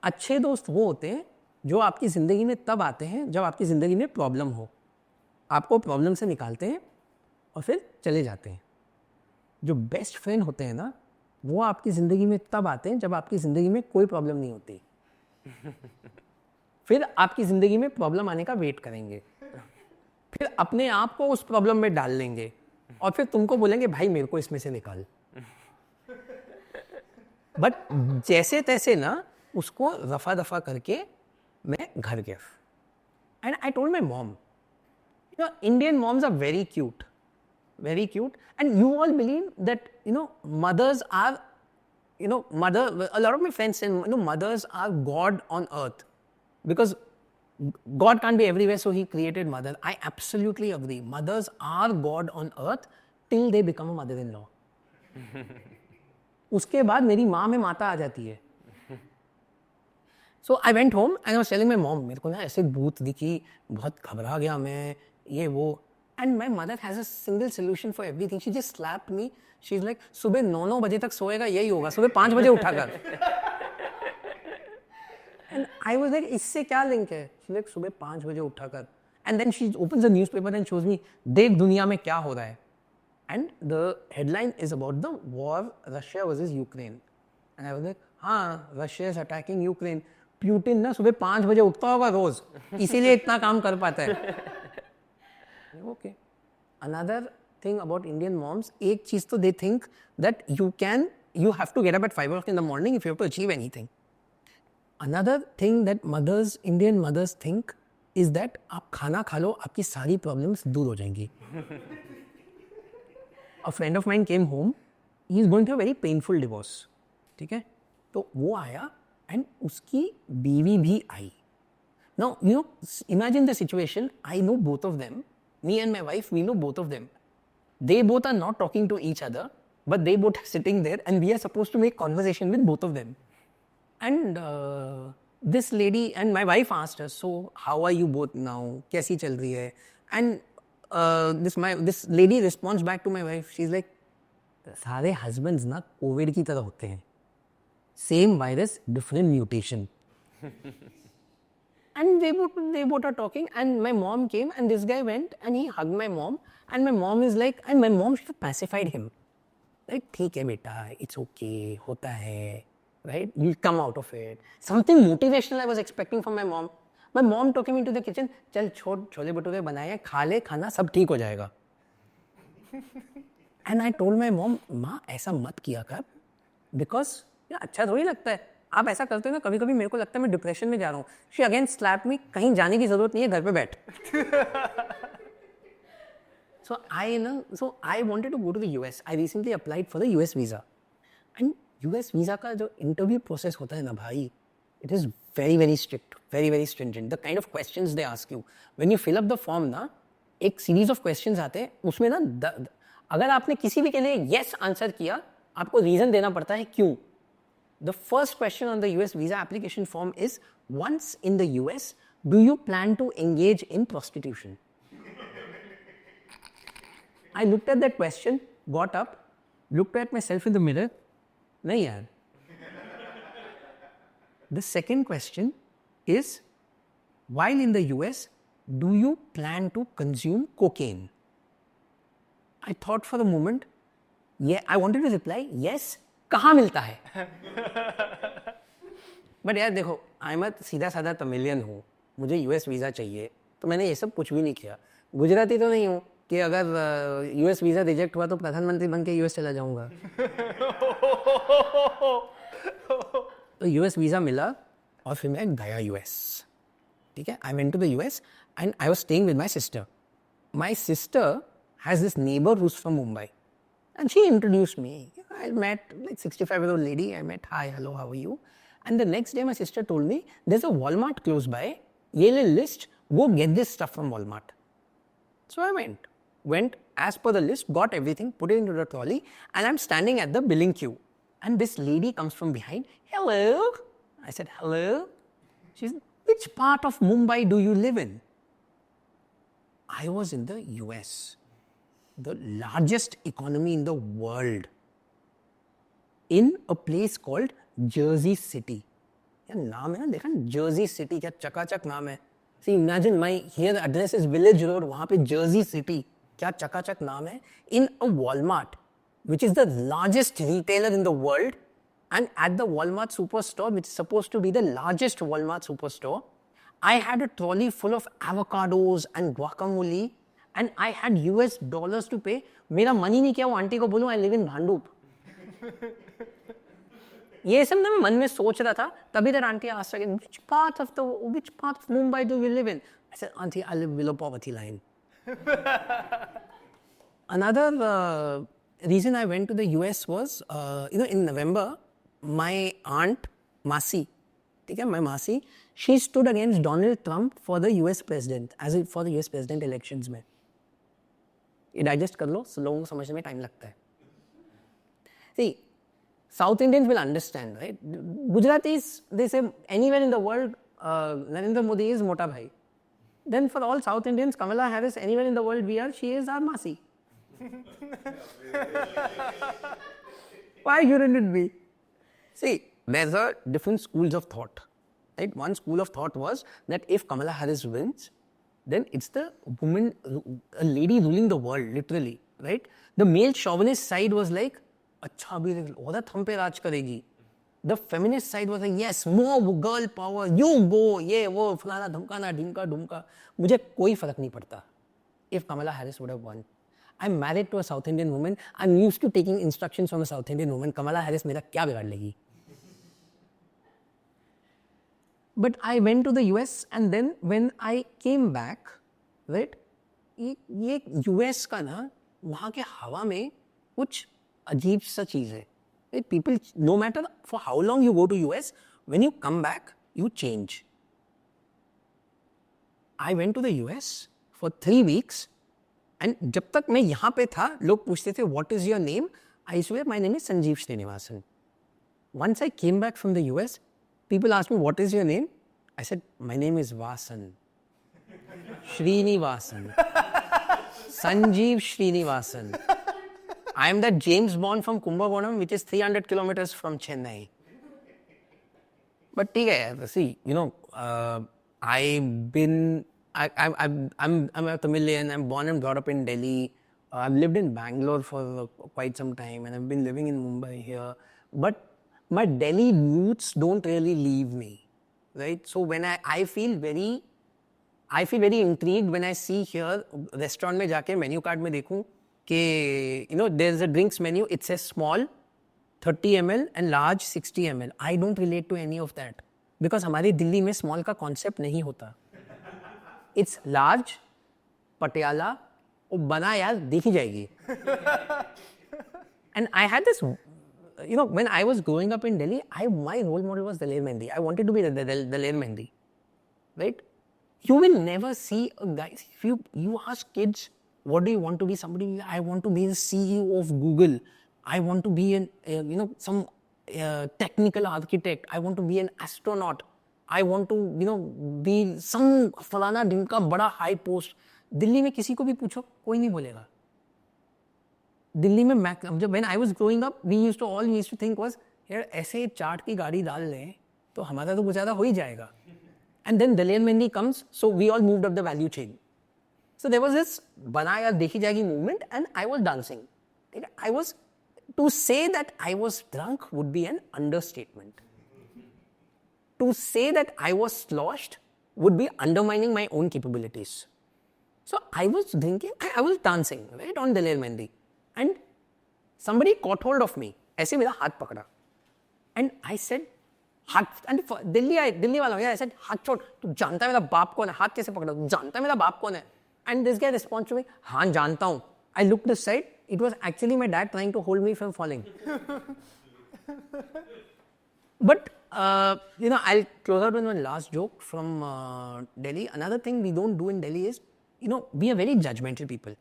अच्छे दोस्त वो होते हैं जो आपकी ज़िंदगी में तब आते हैं जब आपकी ज़िंदगी में प्रॉब्लम हो, आपको प्रॉब्लम से निकालते हैं और फिर चले जाते हैं. जो बेस्ट फ्रेंड होते हैं ना, वो आपकी ज़िंदगी में तब आते हैं जब आपकी ज़िंदगी में कोई प्रॉब्लम नहीं होती. फिर आपकी ज़िंदगी में प्रॉब्लम आने का वेट करेंगे, फिर अपने आप को उस प्रॉब्लम में डाल लेंगे और फिर तुमको बोलेंगे भाई मेरे को इसमें से निकाल. बट जैसे तैसे ना उसको रफा दफा करके मैं घर गया. And I told my mom, you know Indian moms are very cute, and you all believe that mothers are, a lot of my friends say mothers are God on earth because God can't be everywhere, so he created mother. I absolutely agree. Mothers are God on earth till they become a mother-in-law. उसके बाद मेरी माँ में माता आ जाती है. So I went home and I was telling my mom, मेरे को ना ऐसे भूत दिखी, बहुत घबरा गया मैं, ये वो. And my mother has a single solution for everything. She just slapped me. She's like, सुबह 9 बजे तक सोएगा यही होगा, सुबह 5 बजे उठा कर. And I was like, इससे क्या लिंक है? She's like, सुबह 5 बजे उठा कर. And then she opens the newspaper and shows me, देख दुनिया में क्या हो रहा है. And the headline is about the war, Russia versus Ukraine. And I was like, हाँ, Russia is attacking Ukraine. Putin ना सुबह 5 बजे उठता होगा रोज, इसीलिए इतना काम कर पाता है. Okay. Another thing about Indian moms, एक चीज तो they think that you have to get up at 5 o'clock in the morning if you have to achieve anything. Another thing that Indian mothers think is that आप खाना खा लो, आपकी सारी problems दूर हो जाएंगी. A friend of mine came home, he is going through a very painful divorce. ठीक है, तो वो आया and उसकी बीवी भी आई. Now, imagine the situation. I know both of them. Me and my wife, we know both of them. They both are not talking to each other, but they both are sitting there and we are supposed to make conversation with both of them. And this lady and my wife asked us, so how are you both now? कैसी चल रही है? And this lady responds back to my wife. She's like, सारे husbands ना Covid की तरह होते हैं. Same virus, different mutation. And they both are talking, and my mom came, and this guy went and he hugged my mom, and my mom is like, and my mom should have pacified him. Like, ठीक है बेटा, it's okay, होता है, right? You'll come out of it. Something motivational I was expecting from my mom. My mom took him into the kitchen. चल छोड़, छोले भटूरे बनाए, खा ले खाना, सब ठीक हो जाएगा. And I told my mom, माँ ऐसा मत किया कर, because यार अच्छा थोड़ी लगता है. आप ऐसा करते हो ना, कभी कभी मेरे को लगता है मैं डिप्रेशन में जा रहा हूँ. शी अगेन स्लैप मी, कहीं जाने की जरूरत नहीं है, घर पे बैठ. So I wanted to go to the US. I recently applied for the US visa. And US visa का जो interview process होता है ना भाई, it is very very strict, very very stringent. The kind of questions they ask you. When you fill up the form ना, एक series of questions आते हैं, उसमें ना अगर आपने किसी भी के लिए yes आंसर किया, आपको रीजन देना पड़ता है क्यों. The first question on the US visa application form is, once in the US, do you plan to engage in prostitution? I looked at that question, got up, looked at myself in the mirror. नहीं यार. The second question is, while in the US, do you plan to consume cocaine? I thought for a moment. Yeah, I wanted to reply, yes. कहाँ मिलता है? But यार देखो, आई मत सीधा साधा तमिलियन हूँ, मुझे यूएस वीज़ा चाहिए, तो मैंने ये सब कुछ भी नहीं किया. गुजराती तो नहीं हूँ कि अगर यूएस वीज़ा रिजेक्ट हुआ तो प्रधानमंत्री बन के यूएस चला जाऊँगा. तो यूएस वीज़ा मिला और फिर मैं गया यूएस. ठीक है, I went to the US and I was staying with my sister. My sister has this neighbour who's from Mumbai and she introduced me. I met like 65-year-old lady. I met, hi, hello, how are you? And the next day my sister told me, there's a Walmart close by. Ye le list, go get this stuff from Walmart. So I went, as per the list, got everything, put it into the trolley, and I'm standing at the billing queue. And this lady comes from behind. Hello. I said, hello. She said, which part of Mumbai do you live in? I was in the US, the largest economy in the world, in a place called Jersey City. Yeah, naam hai na, dekha, Jersey City, kya chakachak naam hai. See, imagine here the address is Village Road, wahan pe Jersey City, kya chakachak naam hai. In a Walmart, which is the largest retailer in the world, and at the Walmart superstore, which is supposed to be the largest Walmart superstore, I had a trolley full of avocados and guacamole, and I had US dollars to pay. मेरा money नहीं किया वो aunty को बोलूं I live in Bhandup. ये सब ना मैं मन में सोच रहा था. तभी that auntie asked again, which part of Mumbai do you live in? I said, auntie, I live below poverty line. Another reason I went to the US was, in November, my aunt, Masi, my Masi, she stood against Donald Trump for the US president, for the US president elections में. ये digest कर लो, लोगों को समझने में time लगता है. See, South Indians will understand, right? Gujaratis, they say anywhere in the world, Narendra Modi is Mota Bhai. Then for all South Indians, Kamala Harris, anywhere in the world she is our Masi. Why shouldn't it be? See, there's a different schools of thought. Right? One school of thought was that if Kamala Harris wins, then it's the woman, a lady ruling the world, literally. Right? The male chauvinist side was like, अच्छा भी औरत हम पे राज करेगी. The feminist side was like, yes, more girl power, you go, ये वो फलाना धमकाना ढिमका ढुमका. मुझे कोई फर्क नहीं पड़ता. If Kamala Harris would have won. I'm married to a South Indian woman. I'm used to taking instructions from a South Indian woman. Kamala Harris मेरा क्या बिगाड़ लेगी? But I went to the US, and then when I came back, right, ये US का ना वहाँ के हवा में कुछ अजीब सा चीज़ है. People, no matter for how long you go to US, when you come back, you change. I went to the US for 3 weeks, and जब तक मैं यहाँ पे था, लोग पूछते थे, what is your name? I swear my name is Sanjeev Srinivasan. Once I came back from the US, people asked me, what is your name? I said, my name is Vasan. Srinivasan. Sanjeev Srinivasan. I am that James Bond from Kumbakonam, which is 300 kilometers from Chennai. But see, I'm a Tamilian. I'm born and brought up in Delhi. I've lived in Bangalore for quite some time, and I've been living in Mumbai here. But my Delhi roots don't really leave me, right? So when I feel very intrigued when I see here restaurant में जाके menu card में देखूं कि there's a drinks menu. It says small 30 ml and large 60 ml. I don't relate to any of that because हमारे दिल्ली में small का concept नहीं होता. It's large, पटियाला, वो बना यार देखी जाएगी. And I had this, when I was growing up in Delhi, my role model was Daler Mehndi. I wanted to be Daler Mehndi, right? You will never see a guy. If you ask kids, what do you want to be? Somebody, I want to be the CEO of Google. I want to be some technical architect. I want to be an astronaut. I want to, be some फलाना दिन का बड़ा high post. Delhi में किसी को भी पूछो, कोई नहीं बोलेगा. दिल्ली में when I was growing up, we used to think was, यार ऐसे चाट की गाड़ी डाल लें, तो हमारा तो गुजारा हो ही जाएगा. And then Daler Mehndi comes, so we all moved up the value chain. So there was this bana ya dekhi jayegi movement, and I was dancing. To say that I was drunk would be an understatement. To say that I was sloshed would be undermining my own capabilities. So I was drinking, I was dancing, right, on Daler Mehndi. And somebody caught hold of me. ऐसे मेरा हाथ पकड़ा. And I said, and Delhi वाला I said, हाथ छोड़, तू जानता है मेरा बाप कौन है? हाथ कैसे पकड़ा? तू जानता है मेरा बाप कौन है? And this guy responds to me, हाँ जानता हूँ. I looked aside. It was actually my dad trying to hold me from falling. But, I'll close out with one last joke from Delhi. Another thing we don't do in Delhi is, we are very judgmental people.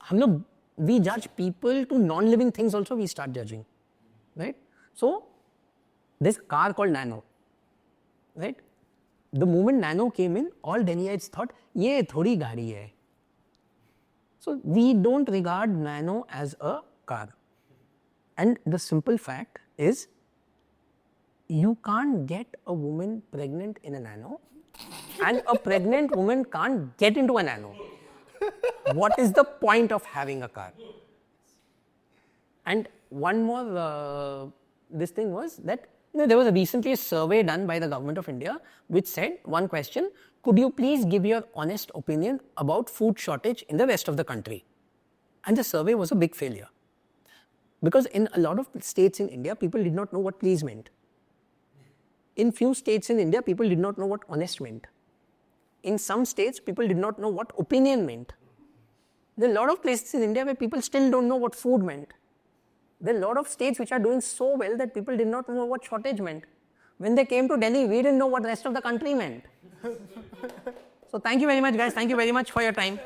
हम लोग we judge people to non-living things also we start judging, right? So this car called Nano, right? The moment Nano came in, all Delhiites thought ये थोड़ी गाड़ी है. So we don't regard Nano as a car. And the simple fact is, you can't get a woman pregnant in a Nano, and a pregnant woman can't get into a Nano. What is the point of having a car? And one more, this thing was that there was recently a survey done by the government of India which said one question: could you please give your honest opinion about food shortage in the rest of the country? And the survey was a big failure. Because in a lot of states in India, people did not know what please meant. In few states in India, people did not know what honest meant. In some states, people did not know what opinion meant. There are a lot of places in India where people still don't know what food meant. There are a lot of states which are doing so well that people did not know what shortage meant. When they came to Delhi, we didn't know what the rest of the country meant. So thank you very much, guys. Thank you very much for your time.